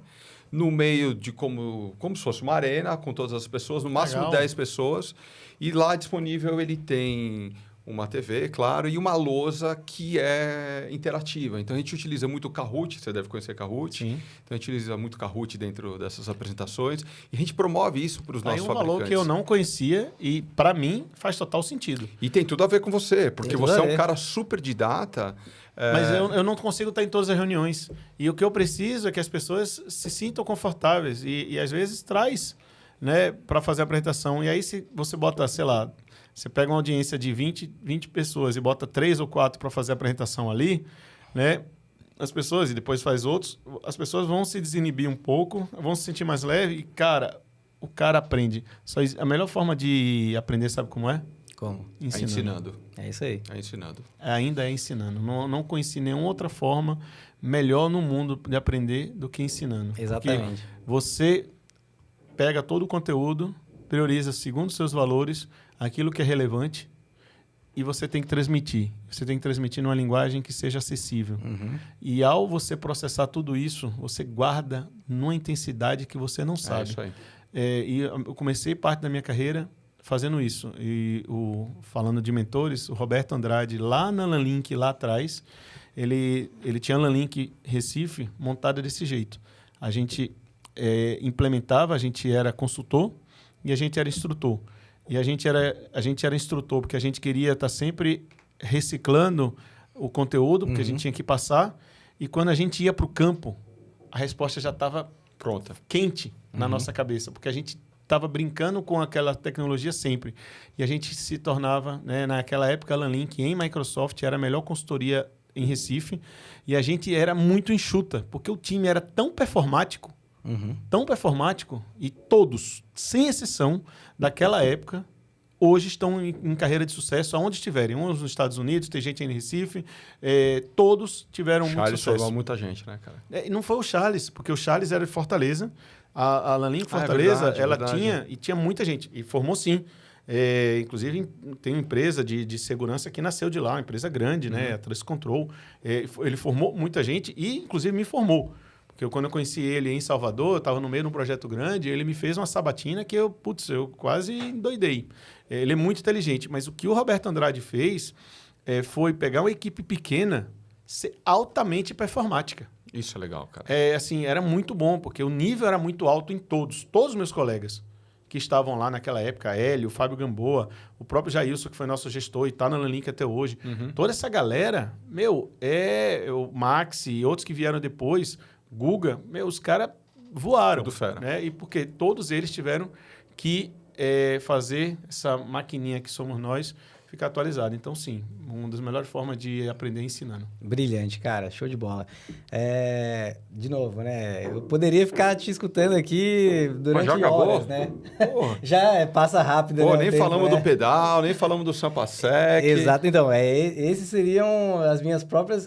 no meio de como se fosse uma arena, com todas as pessoas, no máximo 10 pessoas. E lá disponível ele tem uma TV, claro, e uma lousa que é interativa. Então, a gente utiliza muito o Kahoot, você deve conhecer Kahoot. Sim. Então, a gente utiliza muito Kahoot dentro dessas apresentações. E a gente promove isso para os nossos fabricantes. Valor que eu não conhecia e, para mim, faz total sentido. E tem tudo a ver com você, porque você é um cara super didata. Mas eu não consigo estar em todas as reuniões. E o que eu preciso é que as pessoas se sintam confortáveis. E às vezes, traz, né, para fazer a apresentação. E aí, se você bota, sei lá, você pega uma audiência de 20 pessoas e bota 3 ou 4 para fazer a apresentação ali, né? As pessoas, e depois faz outros, as pessoas vão se desinibir um pouco, vão se sentir mais leve e, cara, o cara aprende. A melhor forma de aprender, sabe como é? Como? Ensinando. É isso aí. É ensinando. Ainda é ensinando. Não conheci nenhuma outra forma melhor no mundo de aprender do que ensinando. Exatamente. Porque você pega todo o conteúdo, prioriza segundo os seus valores, aquilo que é relevante, e você tem que transmitir. Você tem que transmitir numa linguagem que seja acessível. E ao você processar tudo isso, você guarda numa intensidade que você não sabe. É isso aí. E eu comecei parte da minha carreira fazendo isso. E falando de mentores, o Roberto Andrade, lá na Lanlink, lá atrás, ele tinha a Lanlink Recife montada desse jeito. A gente implementava, a gente era consultor e a gente era instrutor. E a gente era instrutor porque a gente queria estar sempre reciclando o conteúdo, porque a gente tinha que passar. E quando a gente ia para o campo, a resposta já estava pronta, quente na nossa cabeça, porque a gente estava brincando com aquela tecnologia sempre. E a gente se tornava, né, naquela época, a Lanlink em Microsoft era a melhor consultoria em Recife. E a gente era muito enxuta, porque o time era tão performático, e todos, sem exceção, daquela época, hoje estão em carreira de sucesso, aonde estiverem. Uns nos Estados Unidos, tem gente aí em Recife, todos tiveram muito sucesso. Charles salvou muita gente, né, cara? Não foi o Charles, porque o Charles era de Fortaleza, a Lanlink Fortaleza, tinha muita gente, e formou sim. Inclusive, tem uma empresa de segurança que nasceu de lá, uma empresa grande, né? A Transcontrol. Ele formou muita gente e, inclusive, me formou. Porque quando eu conheci ele em Salvador, eu estava no meio de um projeto grande, ele me fez uma sabatina que eu quase endoidei. Ele é muito inteligente, mas o que o Roberto Andrade fez foi pegar uma equipe pequena, ser altamente performática. Isso é legal, cara. Assim, era muito bom, porque o nível era muito alto em todos os meus colegas que estavam lá naquela época, Hélio, Fábio Gamboa, o próprio Jailson, que foi nosso gestor e está na Lanlink até hoje. Toda essa galera, o Max e outros que vieram depois, Guga, os caras voaram. Tudo fera. Né? E porque todos eles tiveram que fazer essa maquininha que somos nós ficar atualizada. Então, sim, uma das melhores formas de aprender ensinando. Brilhante, cara. Show de bola. De novo, né? Eu poderia ficar te escutando aqui durante horas, né? Já passa rápido. Pô, né, nem tempo, falamos né? do pedal, nem falamos do Sampasec. Exato. Então, esses seriam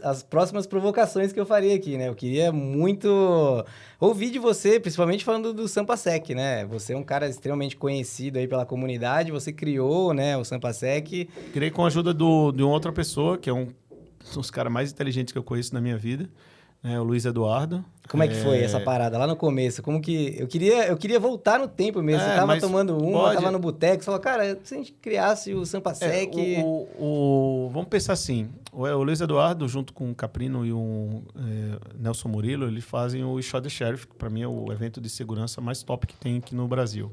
as próximas provocações que eu faria aqui, né? Eu queria muito ouvir de você, principalmente falando do Sampasec, né? Você é um cara extremamente conhecido aí pela comunidade, você criou, né, o Sampasec. Criei com a ajuda de uma outra pessoa, que é um dos caras mais inteligentes que eu conheço na minha vida, né? O Luiz Eduardo. Como é que foi essa parada lá no começo? Como que... Eu queria voltar no tempo mesmo. Você tava tomando tava no boteco, você falou, cara, se a gente criasse o Sampasec... Vamos pensar assim, o Luiz Eduardo, junto com o Caprino e o Nelson Murilo, eles fazem o Shot the Sheriff, que para mim é o evento de segurança mais top que tem aqui no Brasil.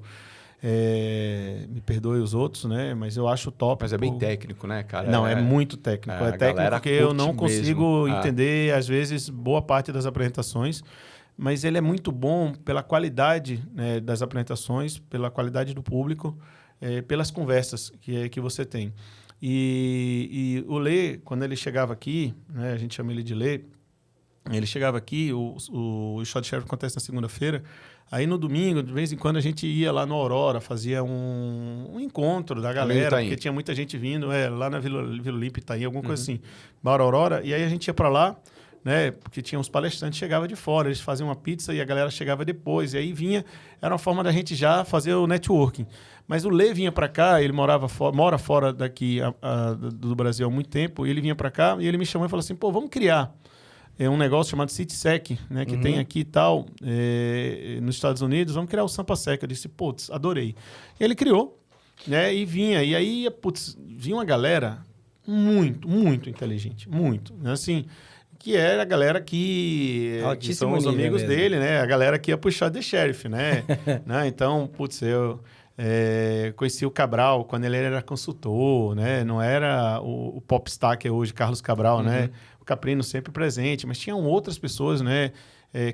Me perdoe os outros, né? Mas eu acho top. Mas é bem técnico, né, cara? Não, é muito técnico. É técnico porque eu não consigo entender, às vezes, boa parte das apresentações. Mas ele é muito bom pela qualidade, né, das apresentações, pela qualidade do público, pelas conversas que você tem. E o Lê, quando ele chegava aqui, né, a gente chama ele de Lê, ele chegava aqui, o Shot Sheriff acontece na segunda-feira. Aí no domingo, de vez em quando, a gente ia lá no Aurora, fazia um encontro da galera, porque tinha muita gente vindo, lá na Vila Olímpia, Itaim, alguma coisa assim. Bar Aurora, e aí a gente ia para lá, né, porque tinha uns palestrantes, chegava de fora, eles faziam uma pizza e a galera chegava depois, e aí vinha, era uma forma da gente já fazer o networking. Mas o Lê vinha para cá, ele mora fora daqui do Brasil há muito tempo, e ele vinha para cá, e ele me chamou e falou assim, pô, vamos criar um negócio chamado CitySec, né, que tem aqui e tal, nos Estados Unidos, vamos criar o Sampasec. Eu disse, putz, adorei. E ele criou, né, e vinha. E aí, putz, vinha uma galera muito, muito inteligente, muito. Assim, que era a galera que são os amigos dele, né, a galera que ia puxar The Sheriff, né. Então, putz, eu... conheci o Cabral quando ele era consultor, né? Não era o popstar que é hoje, Carlos Cabral, né? O Caprino sempre presente, mas tinham outras pessoas, né?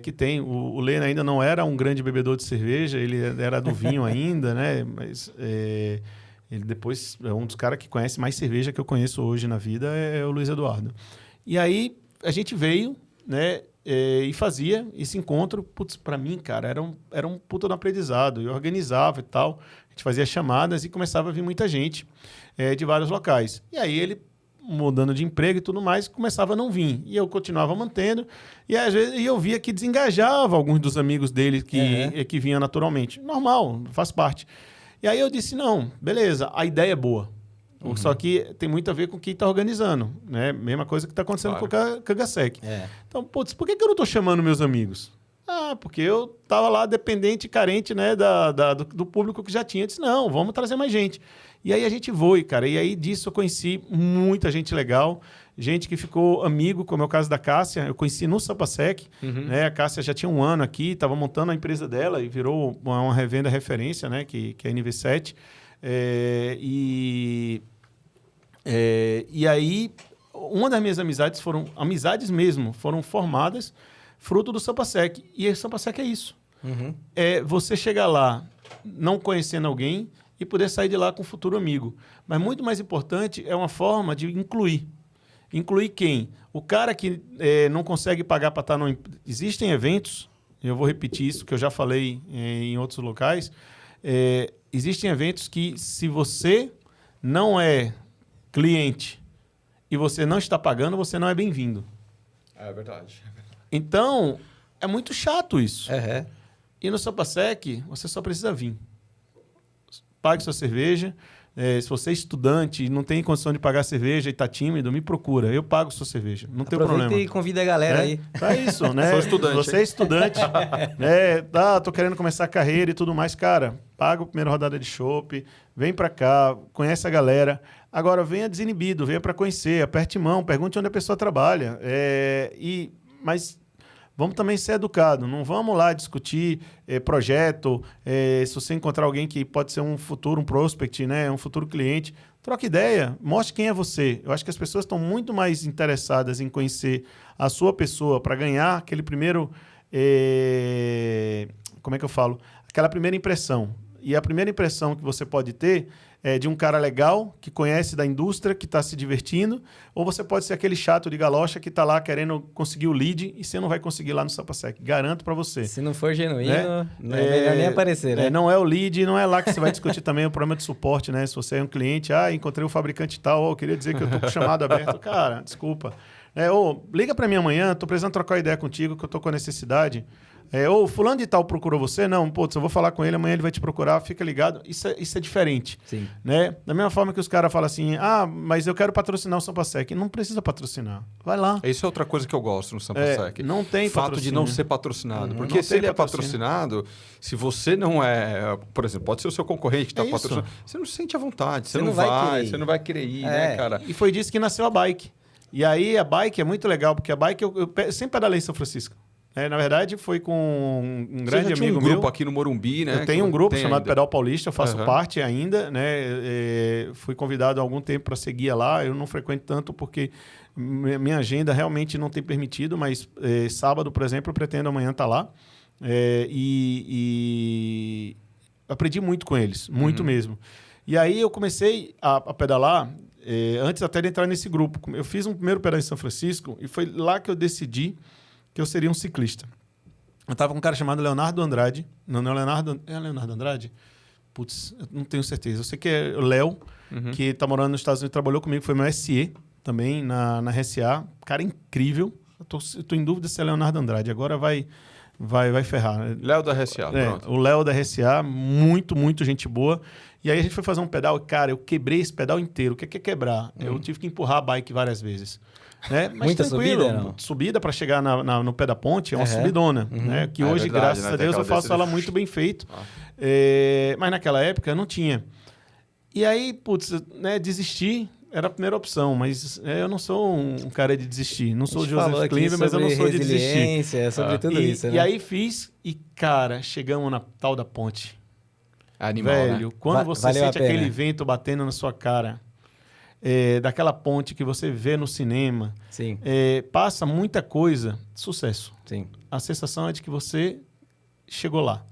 Que tem. O Lena ainda não era um grande bebedor de cerveja, ele era do vinho ainda, né? Mas ele depois é um dos caras que conhece mais cerveja que eu conheço hoje na vida, é o Luiz Eduardo. E aí a gente veio, né? E fazia esse encontro, putz, para mim, cara, era um puta no aprendizado. Eu organizava e tal, a gente fazia chamadas e começava a vir muita gente de vários locais. E aí ele, mudando de emprego e tudo mais, começava a não vir. E eu continuava mantendo. E às vezes eu via que desengajava alguns dos amigos dele que vinham naturalmente. Normal, faz parte. E aí eu disse, não, beleza, a ideia é boa. Só que tem muito a ver com quem está organizando, né? Mesma coisa que está acontecendo com o Cagasec. Então, putz, por que eu não estou chamando meus amigos? Porque eu estava lá dependente e carente, né, do público que já tinha. Eu disse, não, vamos trazer mais gente. E aí a gente foi, cara. E aí disso eu conheci muita gente legal, gente que ficou amigo, como é o caso da Cássia. Eu conheci no Sampasec, né? A Cássia já tinha um ano aqui, estava montando a empresa dela e virou uma revenda referência, né, que é a NV7. E aí, uma das minhas amizades mesmo, foram formadas fruto do Sampasec. E o Sampasec é isso. É você chegar lá, não conhecendo alguém e poder sair de lá com um futuro amigo. Mas muito mais importante é uma forma de incluir. Incluir quem? O cara que não consegue pagar para estar no... Existem eventos, eu vou repetir isso, que eu já falei em outros locais. Existem eventos que, se você não é cliente e você não está pagando, você não é bem-vindo. É verdade. Então, é muito chato isso. E no Sampasec, você só precisa vir. Pague sua cerveja. Se você é estudante e não tem condição de pagar cerveja e está tímido, me procura. Eu pago sua cerveja. Não tem problema. Aproveita e convida a galera aí. É isso, né? Sou estudante. Você é estudante, tô querendo começar a carreira e tudo mais. Cara, paga a primeira rodada de chopp, vem para cá, conhece a galera. Agora, venha desinibido, venha para conhecer, aperte mão, pergunte onde a pessoa trabalha. Mas vamos também ser educados. Não vamos lá discutir projeto. Se você encontrar alguém que pode ser um prospect, né? Um futuro cliente, troca ideia, mostre quem é você. Eu acho que as pessoas estão muito mais interessadas em conhecer a sua pessoa para ganhar aquele primeiro... como é que eu falo? Aquela primeira impressão. E a primeira impressão que você pode ter é de um cara legal, que conhece da indústria, que está se divertindo, ou você pode ser aquele chato de galocha que está lá querendo conseguir o lead e você não vai conseguir lá no SampaSec. Garanto para você. Se não for genuíno, não é melhor nem aparecer, né? Não é o lead, não é lá que você vai discutir também o problema de suporte, né? Se você é um cliente, encontrei o fabricante tal, eu queria dizer que eu estou com o chamado aberto. Cara, desculpa. Liga para mim amanhã, estou precisando trocar ideia contigo, que eu estou com a necessidade. Fulano de tal procurou você? Não, se eu vou falar com ele, amanhã ele vai te procurar, fica ligado. Isso é diferente. Sim. Né? Da mesma forma que os caras falam assim, mas eu quero patrocinar o SampaSec. Não precisa patrocinar. Vai lá. Isso é outra coisa que eu gosto no SampaSec. Não tem fato patrocínio. de não ser patrocinado. Porque não se ele patrocínio. É patrocinado, se você não é... Por exemplo, pode ser o seu concorrente que está patrocinando. Você não se sente à vontade, você não vai, você não vai querer ir, né, cara? E foi disso que nasceu a Bike. E aí a Bike é muito legal, porque a Bike eu sempre pedalei em São Francisco. Na verdade, foi com um grande amigo meu. Você tinha um grupo aqui no Morumbi, né? Eu tenho um grupo chamado ainda. Pedal Paulista, eu faço parte ainda, né? Fui convidado há algum tempo para seguir lá. Eu não frequento tanto porque minha agenda realmente não tem permitido, mas sábado, por exemplo, eu pretendo amanhã estar lá. E aprendi muito com eles, muito mesmo. E aí eu comecei a pedalar antes até de entrar nesse grupo. Eu fiz um primeiro pedal em São Francisco e foi lá que eu decidi que eu seria um ciclista. Eu estava com um cara chamado Leonardo Andrade. Não é Leonardo... É Leonardo Andrade? Putz, eu não tenho certeza. Eu sei que é o Léo, que está morando nos Estados Unidos, trabalhou comigo, foi meu SE também na RSA. Cara incrível. Eu tô em dúvida se é Leonardo Andrade. Agora vai ferrar. Léo da RSA, pronto. O Léo da RSA, muito, muito gente boa. E aí a gente foi fazer um pedal. Cara, eu quebrei esse pedal inteiro. O que é quebrar? Eu tive que empurrar a bike várias vezes. Né? Mas muita subida, não? Subida para chegar no pé da ponte é uma subidona, né? Que hoje, verdade, graças a Deus, eu faço ela muito bem feito. Mas naquela época não tinha. E aí, desisti era a primeira opção, mas eu não sou um cara de desistir. Não sou o Joseph Klimber, mas eu não sou de desistir. Sobre tudo isso, né? E aí fiz e, cara, chegamos na tal da ponte. Animal, velho, né? quando você sente aquele vento batendo na sua cara... daquela ponte que você vê no cinema, Sim. Passa muita coisa, sucesso. Sim. A sensação é de que você chegou lá.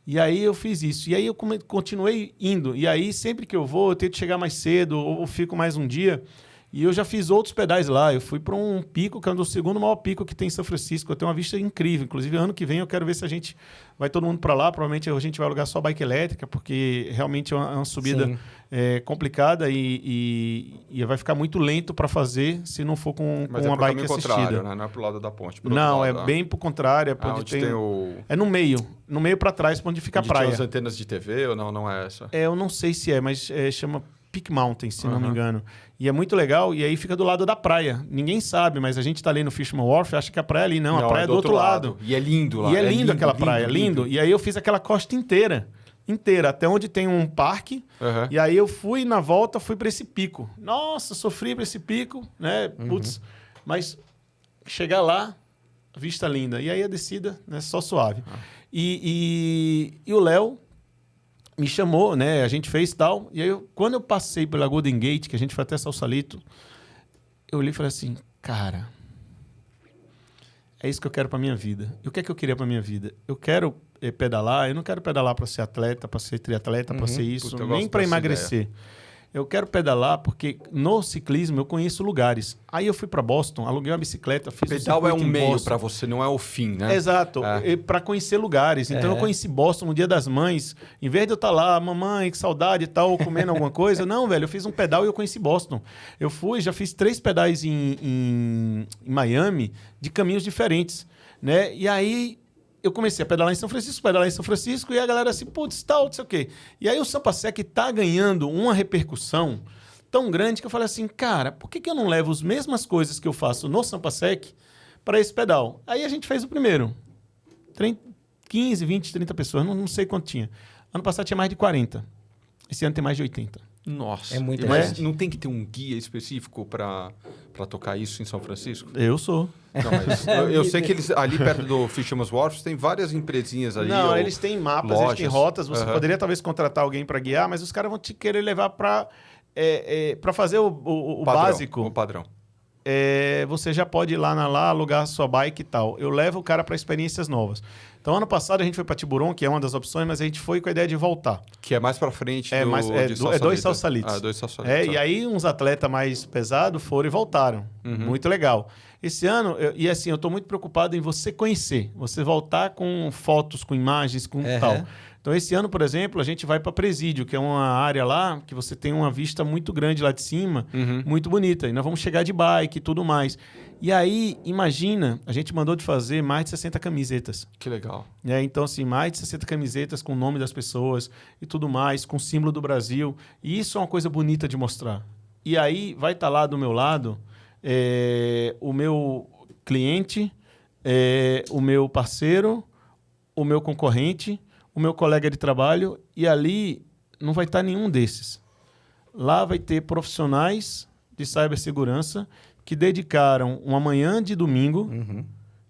E aí eu fiz isso. E aí eu continuei indo. E aí sempre que eu vou, eu tento chegar mais cedo ou fico mais um dia. E eu já fiz outros pedais lá. Eu fui para um pico, que é o segundo maior pico que tem em São Francisco. Eu tenho uma vista incrível. Inclusive, ano que vem eu quero ver se a gente vai todo mundo para lá. Provavelmente a gente vai alugar só bike elétrica, porque realmente é uma subida complicada e vai ficar muito lento para fazer se não for com uma bike assistida. Contrário, né? Não é pro lado da ponte. Não, é bem pro contrário. Onde tem o... É no meio para trás, onde fica a praia. Tem as antenas de TV ou não é essa? Eu não sei se mas chama Peak Mountain, se não me engano. E é muito legal, e aí fica do lado da praia. Ninguém sabe, mas a gente tá ali no Fisherman Wharf, acha que a praia é ali. Não, a praia é do outro lado. E é lindo lá. E é lindo aquela praia, lindo. E aí eu fiz aquela costa inteira, até onde tem um parque. E aí eu fui, na volta, fui para esse pico. Nossa, sofri para esse pico, né? Putz, mas chegar lá, vista linda. E aí a descida, né, só suave. E o Léo me chamou, né? A gente fez tal. E aí, quando eu passei pela Golden Gate, que a gente foi até Sausalito, eu olhei e falei assim, cara, é isso que eu quero para minha vida. E o que é que eu queria para minha vida? Eu quero pedalar, eu não quero pedalar para ser atleta, para ser triatleta, para ser isso, nem para emagrecer. Ideia. Eu quero pedalar porque no ciclismo eu conheço lugares. Aí eu fui para Boston, aluguei uma bicicleta, fiz pedal é um meio para você, não é o fim, né? Exato, para conhecer lugares. Então eu conheci Boston no Dia das Mães. Em vez de eu estar lá, mamãe, que saudade e tal, comendo alguma coisa. Não, velho, eu fiz um pedal e eu conheci Boston. Eu fui, já fiz 3 pedais em Miami de caminhos diferentes, né? E aí eu comecei a pedalar em São Francisco, e a galera assim, putz, tal, não sei o quê. E aí o SampaSec tá ganhando uma repercussão tão grande que eu falei assim, cara, por que eu não levo as mesmas coisas que eu faço no SampaSec para esse pedal? Aí a gente fez o primeiro. 15, 20, 30 pessoas, não sei quanto tinha. Ano passado tinha mais de 40. Esse ano tem mais de 80. Nossa. É muita Mas gente. não tem que ter um guia específico para tocar isso em São Francisco? Eu sou. Não, mas eu sei que eles, ali perto do Fisherman's Wharf, tem várias empresinhas ali. Não, eles têm mapas, lojas. eles têm rotas. Você poderia talvez contratar alguém para guiar, mas os caras vão te querer levar para fazer o Padrão, básico. O padrão. Você já pode ir lá alugar sua bike e tal. Eu levo o cara para experiências novas. Então, ano passado a gente foi para Tiburon, que é uma das opções, mas a gente foi com a ideia de voltar. Que é mais para frente dois salsalitos. Dois salsalitos. E aí uns atletas mais pesados foram e voltaram. Muito legal. Esse ano, eu estou muito preocupado em você conhecer. Você voltar com fotos, com imagens, com tal. Então, esse ano, por exemplo, a gente vai para Presídio, que é uma área lá que você tem uma vista muito grande lá de cima, muito bonita. E nós vamos chegar de bike e tudo mais. E aí, imagina, a gente mandou de fazer mais de 60 camisetas. Que legal. Então, assim, mais de 60 camisetas com o nome das pessoas e tudo mais, com o símbolo do Brasil. E isso é uma coisa bonita de mostrar. E aí, vai estar lá do meu lado o meu cliente, o meu parceiro, o meu concorrente, o meu colega de trabalho, e ali não vai estar nenhum desses. Lá vai ter profissionais de cibersegurança que dedicaram uma manhã de domingo,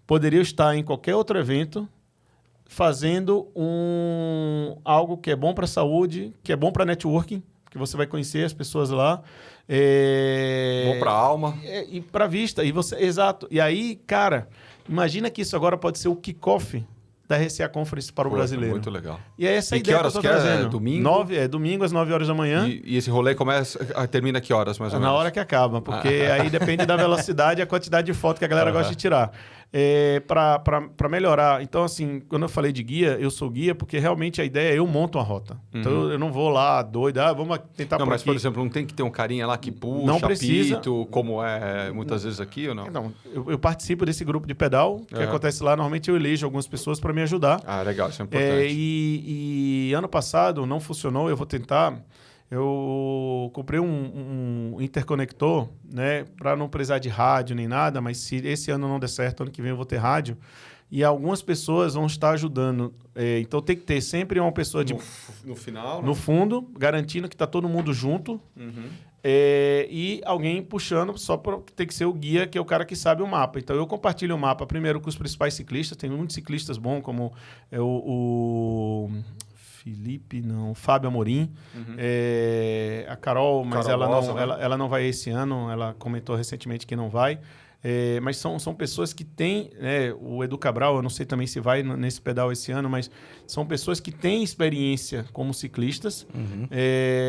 poderiam estar em qualquer outro evento, fazendo algo que é bom para a saúde, que é bom para networking, que você vai conhecer as pessoas lá. Bom para a alma. E para a vista. Exato. E aí, cara, imagina que isso agora pode ser o kickoff da RCA Conference para o brasileiro. Muito legal. E é essa ideia que eu estou trazendo. Domingo? Domingo às 9 horas da manhã. E esse rolê termina que horas, mais ou menos? Na hora que acaba, porque aí depende da velocidade e a quantidade de foto que a galera gosta de tirar. Para melhorar. Então, assim, quando eu falei de guia, eu sou guia porque realmente a ideia é eu monto uma rota. Então, eu não vou lá doido, vamos tentar mas, por exemplo, não tem que ter um carinha lá que puxa, não precisa. apito, como é muitas vezes aqui ou não? Não, eu participo desse grupo de pedal, que acontece lá. Normalmente eu elejo algumas pessoas para me ajudar. Legal, isso é importante. E ano passado não funcionou, eu vou tentar. Eu comprei um interconector, né, para não precisar de rádio nem nada, mas se esse ano não der certo, ano que vem eu vou ter rádio. E algumas pessoas vão estar ajudando. Então tem que ter sempre uma pessoa no final, no fundo, garantindo que está todo mundo junto. E alguém puxando, só para ter que ser o guia, que é o cara que sabe o mapa. Então eu compartilho o mapa primeiro com os principais ciclistas. Tem muitos ciclistas bons, como o Fábio Amorim, a Carol, mas ela não vai esse ano, ela comentou recentemente que não vai. Mas são pessoas que têm, o Edu Cabral, eu não sei também se vai nesse pedal esse ano, mas são pessoas que têm experiência como ciclistas,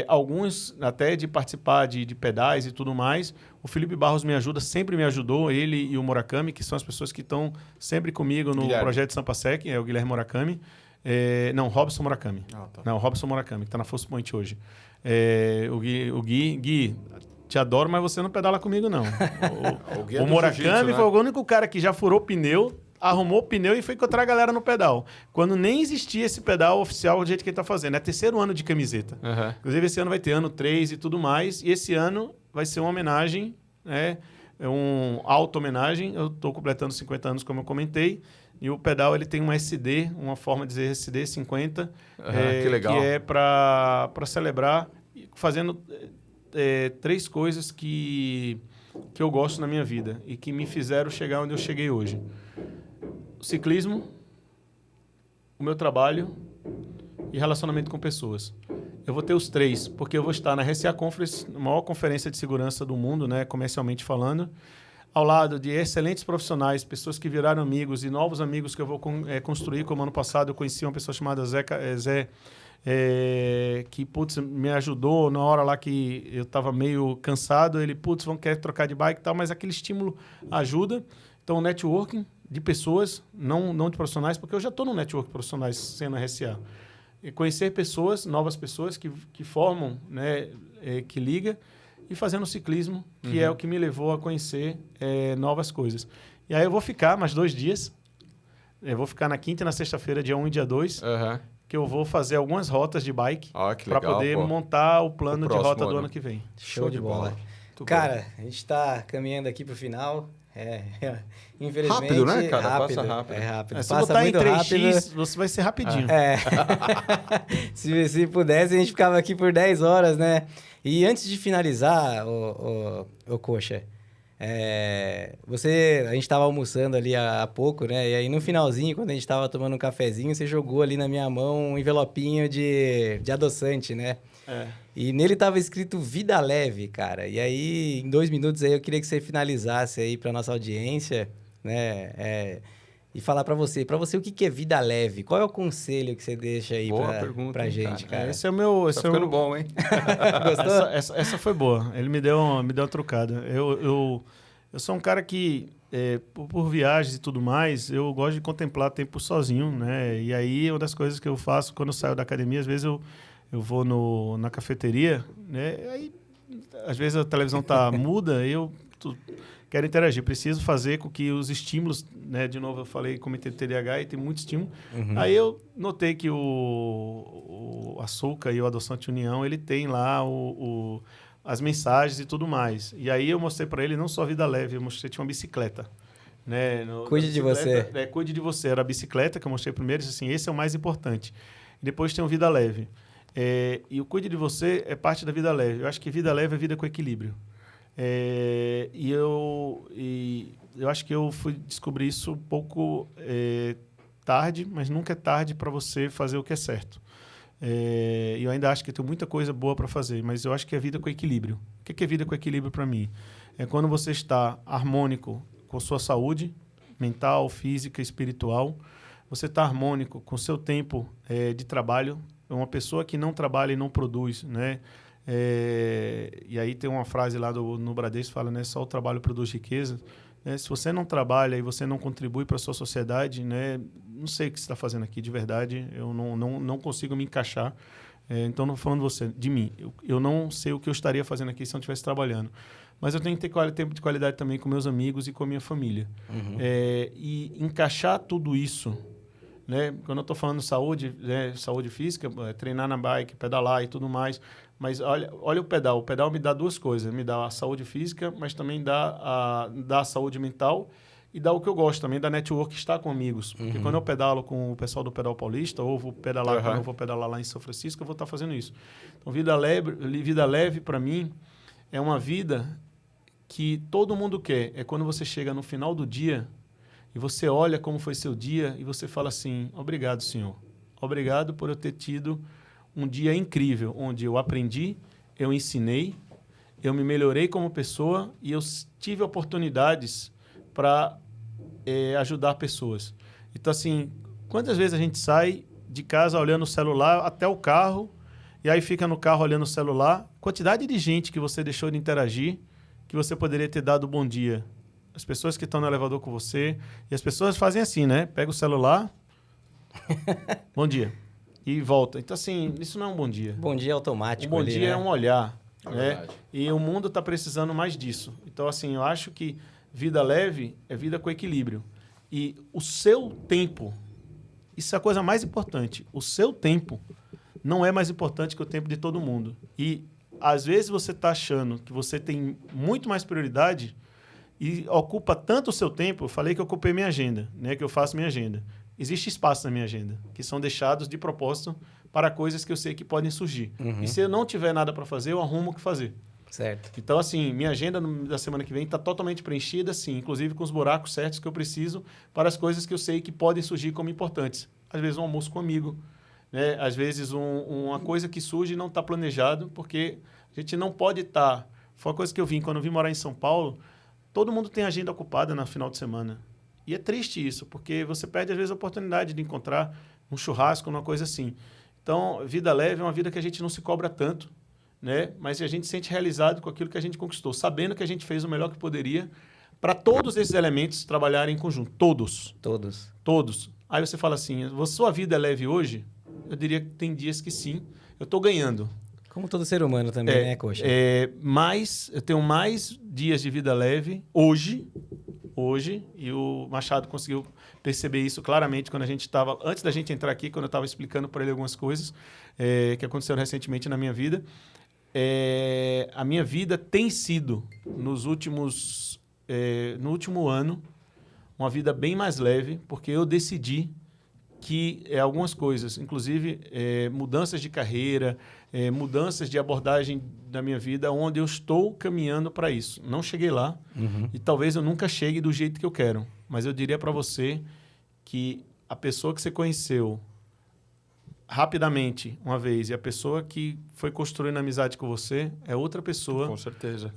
alguns até de participar de pedais e tudo mais. O Felipe Barros me ajuda, sempre me ajudou, ele e o Murakami, que são as pessoas que estão sempre comigo no projeto Sampasec, o Guilherme Murakami. Robson Murakami. Não, Robson Murakami, que está na Force Point hoje. O Gui, te adoro, mas você não pedala comigo, não. O Murakami foi o único cara que já furou pneu, arrumou o pneu e foi encontrar a galera no pedal. Quando nem existia esse pedal oficial do jeito que ele está fazendo. É terceiro ano de camiseta. Inclusive, esse ano vai ter ano 3 e tudo mais. E esse ano vai ser uma homenagem, uma auto-homenagem. Eu estou completando 50 anos, como eu comentei. E o pedal ele tem um SD, uma forma de dizer SD 50, que legal. Que é para celebrar, fazendo 3 coisas que eu gosto na minha vida e que me fizeram chegar onde eu cheguei hoje. O ciclismo, o meu trabalho e relacionamento com pessoas. Eu vou ter os 3, porque eu vou estar na RCA Conference, a maior conferência de segurança do mundo, comercialmente falando, ao lado de excelentes profissionais, pessoas que viraram amigos e novos amigos que eu vou construir, como ano passado eu conheci uma pessoa chamada Zé, que, me ajudou na hora lá que eu estava meio cansado. Ele, quer trocar de bike e tal, mas aquele estímulo ajuda. Então, networking de pessoas, não de profissionais, porque eu já estou no network de profissionais sendo RCA. E conhecer pessoas, novas pessoas que formam, que liga, e fazendo ciclismo, que é o que me levou a conhecer novas coisas. E aí eu vou ficar mais 2 dias. Eu vou ficar na quinta e na sexta-feira, dia 1 e dia 2, que eu vou fazer algumas rotas de bike para poder montar o plano de rota do ano que vem. Show de bola. Cara, a gente está caminhando aqui para o final. Infelizmente... Rápido, né, cara? Rápido, Passa rápido. É rápido. Se Passa botar em muito 3x, rápido. você vai ser rapidinho. Se pudesse, a gente ficava aqui por 10 horas, né? E antes de finalizar, o Coxa, A gente estava almoçando ali há pouco, né? E aí no finalzinho, quando a gente estava tomando um cafezinho, você jogou ali na minha mão um envelopinho de adoçante, né? E nele tava escrito Vida Leve, cara. E aí, em 2 minutos aí, eu queria que você finalizasse aí para nossa audiência, né? E falar para você o que é vida leve? Qual é o conselho que você deixa aí pra gente, cara? Esse é o meu... Tá ficando bom, hein? Gostou? Essa foi boa. Ele me deu uma trucada. Eu sou um cara que, por viagens e tudo mais, eu gosto de contemplar tempo sozinho, né? E aí, uma das coisas que eu faço quando eu saio da academia, às vezes eu vou na cafeteria, né? Aí, às vezes a televisão tá muda e quero interagir. Preciso fazer com que os estímulos, né? De novo, eu falei, comitê de TDAH e tem muito estímulo. Aí eu notei que o Açúcar e o Adoçante União, ele tem lá as mensagens e tudo mais. E aí eu mostrei para ele não só Vida Leve, eu mostrei tinha uma bicicleta. Né? Cuide de você. Cuide de você. Era a bicicleta que eu mostrei primeiro. Disse assim, esse é o mais importante. E depois tem o Vida Leve. E o Cuide de Você é parte da Vida Leve. Eu acho que Vida Leve é vida com equilíbrio. E eu acho que eu fui descobrir isso um pouco tarde, mas nunca é tarde para você fazer o que é certo. Eu ainda acho que tem muita coisa boa para fazer, mas eu acho que é vida com equilíbrio. O que é vida com equilíbrio para mim? É quando você está harmônico com sua saúde mental, física, espiritual. Você está harmônico com seu tempo de trabalho. É uma pessoa que não trabalha e não produz, né? E aí tem uma frase lá no Bradesco que fala, né? Só o trabalho produz riqueza. Se você não trabalha e você não contribui para a sua sociedade, né? Não sei o que você está fazendo aqui, de verdade. Eu não consigo me encaixar. Então, não falando de mim. Eu não sei o que eu estaria fazendo aqui se eu não estivesse trabalhando. Mas eu tenho que ter tempo de qualidade também com meus amigos e com a minha família. E encaixar tudo isso, né? Quando eu estou falando saúde, né? Saúde física, treinar na bike, pedalar e tudo mais. Mas olha o pedal. O pedal me dá duas coisas. Me dá a saúde física, mas também dá a saúde mental e dá o que eu gosto também, da network, estar com amigos. Porque quando eu pedalo com o pessoal do Pedal Paulista, ou vou pedalar quando eu vou pedalar lá em São Francisco, eu vou estar fazendo isso. Então, vida leve para mim, é uma vida que todo mundo quer. É quando você chega no final do dia e você olha como foi seu dia e você fala assim, obrigado, Senhor. Obrigado por eu ter tido um dia incrível, onde eu aprendi, eu ensinei, eu me melhorei como pessoa e eu tive oportunidades para ajudar pessoas. Então, assim, quantas vezes a gente sai de casa olhando o celular até o carro e aí fica no carro olhando o celular? Quantidade de gente que você deixou de interagir, que você poderia ter dado bom dia. As pessoas que estão no elevador com você, e as pessoas fazem assim, né? Pega o celular, bom dia. E volta. Então, assim, isso não é um bom dia. Bom dia automático. Um bom dia né? é um olhar. Né? E o mundo está precisando mais disso. Então, assim, eu acho que vida leve é vida com equilíbrio. E o seu tempo, isso é a coisa mais importante. O seu tempo não é mais importante que o tempo de todo mundo. E, às vezes, você está achando que você tem muito mais prioridade e ocupa tanto o seu tempo. Eu falei que eu ocupei minha agenda, né? Que eu faço minha agenda. Existe espaço na minha agenda, que são deixados de propósito para coisas que eu sei que podem surgir. E se eu não tiver nada para fazer, eu arrumo o que fazer. Certo. Então, assim, minha agenda da semana que vem está totalmente preenchida, sim, inclusive com os buracos certos que eu preciso para as coisas que eu sei que podem surgir como importantes. Às vezes um almoço com um amigo, né? Às vezes uma coisa que surge e não está planejado, porque a gente não pode estar... Foi uma coisa que eu vim, quando eu vim morar em São Paulo, todo mundo tem agenda ocupada no final de semana. E é triste isso, porque você perde, às vezes, a oportunidade de encontrar um churrasco, uma coisa assim. Então, vida leve é uma vida que a gente não se cobra tanto, né? Mas a gente se sente realizado com aquilo que a gente conquistou, sabendo que a gente fez o melhor que poderia para todos esses elementos trabalharem em conjunto. Todos. Todos. Aí você fala assim, sua vida é leve hoje? Eu diria que tem dias que sim. Eu estou ganhando. Como todo ser humano também, né, Coxa? Mas eu tenho mais dias de vida leve hoje, e o Machado conseguiu perceber isso claramente quando a gente estava, antes da gente entrar aqui, quando eu estava explicando para ele algumas coisas que aconteceram recentemente na minha vida. A minha vida tem sido, no último ano, uma vida bem mais leve, porque eu decidi que algumas coisas, inclusive mudanças de carreira, mudanças de abordagem da minha vida, onde eu estou caminhando para isso. Não cheguei lá e talvez eu nunca chegue do jeito que eu quero, mas eu diria para você que a pessoa que você conheceu rapidamente uma vez e a pessoa que foi construindo amizade com você é outra pessoa. Com certeza.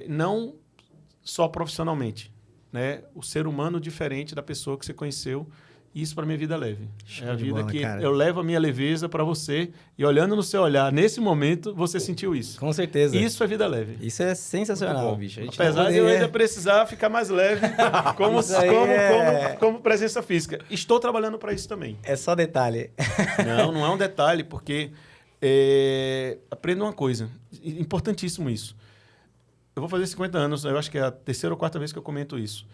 Não só profissionalmente, né? O ser humano diferente da pessoa que você conheceu. Isso para minha vida leve. Show é a de vida bola, que cara. eu levo a minha leveza para você e olhando no seu olhar, nesse momento, você sentiu isso. Com certeza. Isso é vida leve. Isso é sensacional, Muito bom. bicho. A gente Apesar não de eu poderia- ainda precisar ficar mais leve Isso aí como presença física. Estou trabalhando para isso também. É só detalhe. Não é um detalhe, porque aprenda uma coisa, importantíssimo isso. Eu vou fazer 50 anos, eu acho que é a terceira ou quarta vez que eu comento isso.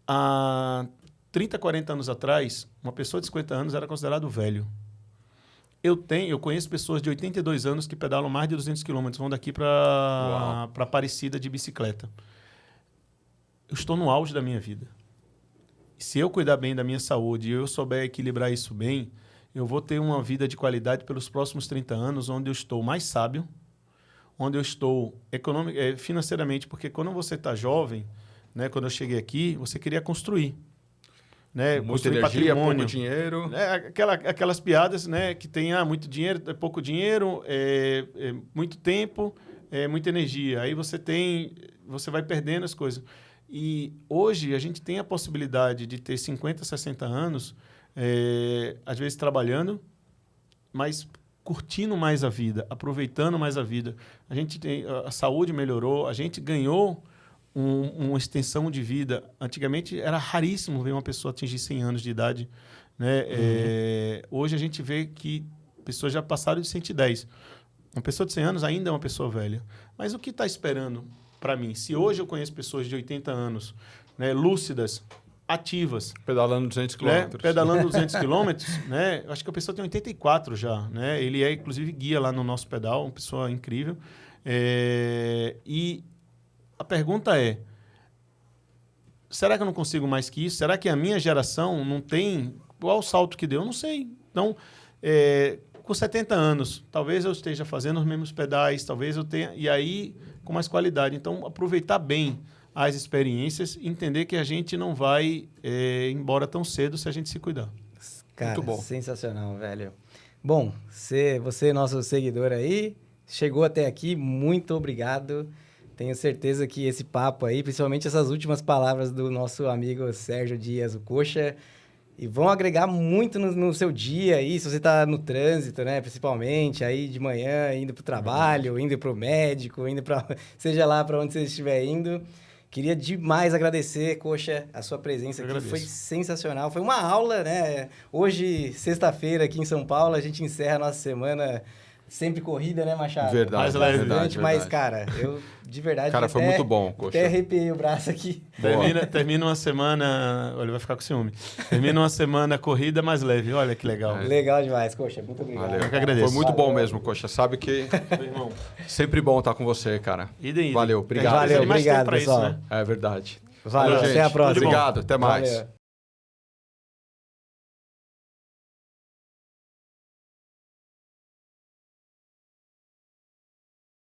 Há 30, 40 anos atrás, uma pessoa de 50 anos era considerado velho. Eu conheço pessoas de 82 anos que pedalam mais de 200 quilômetros, vão daqui para Aparecida de bicicleta. Eu estou no auge da minha vida. Se eu cuidar bem da minha saúde e eu souber equilibrar isso bem, eu vou ter uma vida de qualidade pelos próximos 30 anos, onde eu estou mais sábio, onde eu estou financeiramente, porque quando você está jovem, né, quando eu cheguei aqui, você queria construir. Né, Muita construir energia, patrimônio. pouco dinheiro. Aquelas piadas, né, que tem muito dinheiro, pouco dinheiro, muito tempo, muita energia. Aí você vai perdendo as coisas. E hoje a gente tem a possibilidade de ter 50, 60 anos, às vezes trabalhando, mas curtindo mais a vida, aproveitando mais a vida. A saúde melhorou, a gente ganhou uma extensão de vida. Antigamente era raríssimo ver uma pessoa atingir 100 anos de idade, né? Hoje a gente vê que pessoas já passaram de 110. Uma pessoa de 100 anos ainda é uma pessoa velha. Mas o que está esperando para mim? Se hoje eu conheço pessoas de 80 anos, né, lúcidas, ativas, Pedalando 200 quilômetros. né, pedalando 200 quilômetros, né? Eu acho que a pessoa tem 84 já, né? Ele é, inclusive, guia lá no nosso pedal, uma pessoa incrível. E a pergunta é, será que eu não consigo mais que isso? Será que a minha geração não tem... Qual o salto que deu? Eu não sei. Então, com 70 anos, talvez eu esteja fazendo os mesmos pedais, talvez eu tenha... E aí, com mais qualidade. Então, aproveitar bem as experiências e entender que a gente não vai embora tão cedo se a gente se cuidar. Cara, Muito bom. sensacional, velho. Bom, você, nosso seguidor aí, chegou até aqui, muito obrigado. Tenho certeza que esse papo aí, principalmente essas últimas palavras do nosso amigo Sérgio Dias, o Coxa, e vão agregar muito no seu dia aí, se você está no trânsito, né? Principalmente, aí de manhã, indo para o trabalho, indo para o médico, indo para... seja lá para onde você estiver indo. Queria demais agradecer, Coxa, a sua presença aqui. Foi sensacional. Foi uma aula, né? Hoje, sexta-feira, aqui em São Paulo, a gente encerra a nossa semana sempre corrida, né, Machado? Verdade, Mais leve. verdade. Mas, cara, eu de verdade... Cara, foi muito bom, Coxa. Até arrepiei o braço aqui. Termina uma semana... Olha, vai ficar com ciúme. Termina uma semana corrida mais leve. Olha que legal. Legal demais, Coxa. Muito obrigado. Valeu. Eu que agradeço. Foi muito bom Valeu. mesmo, Coxa. Sabe que Meu irmão. sempre bom estar com você, cara. Idem. Valeu, obrigado. Valeu, Mais tempo obrigado, pra isso, pessoal. né? É verdade. Valeu, gente. até a próxima. Obrigado, até mais. Valeu.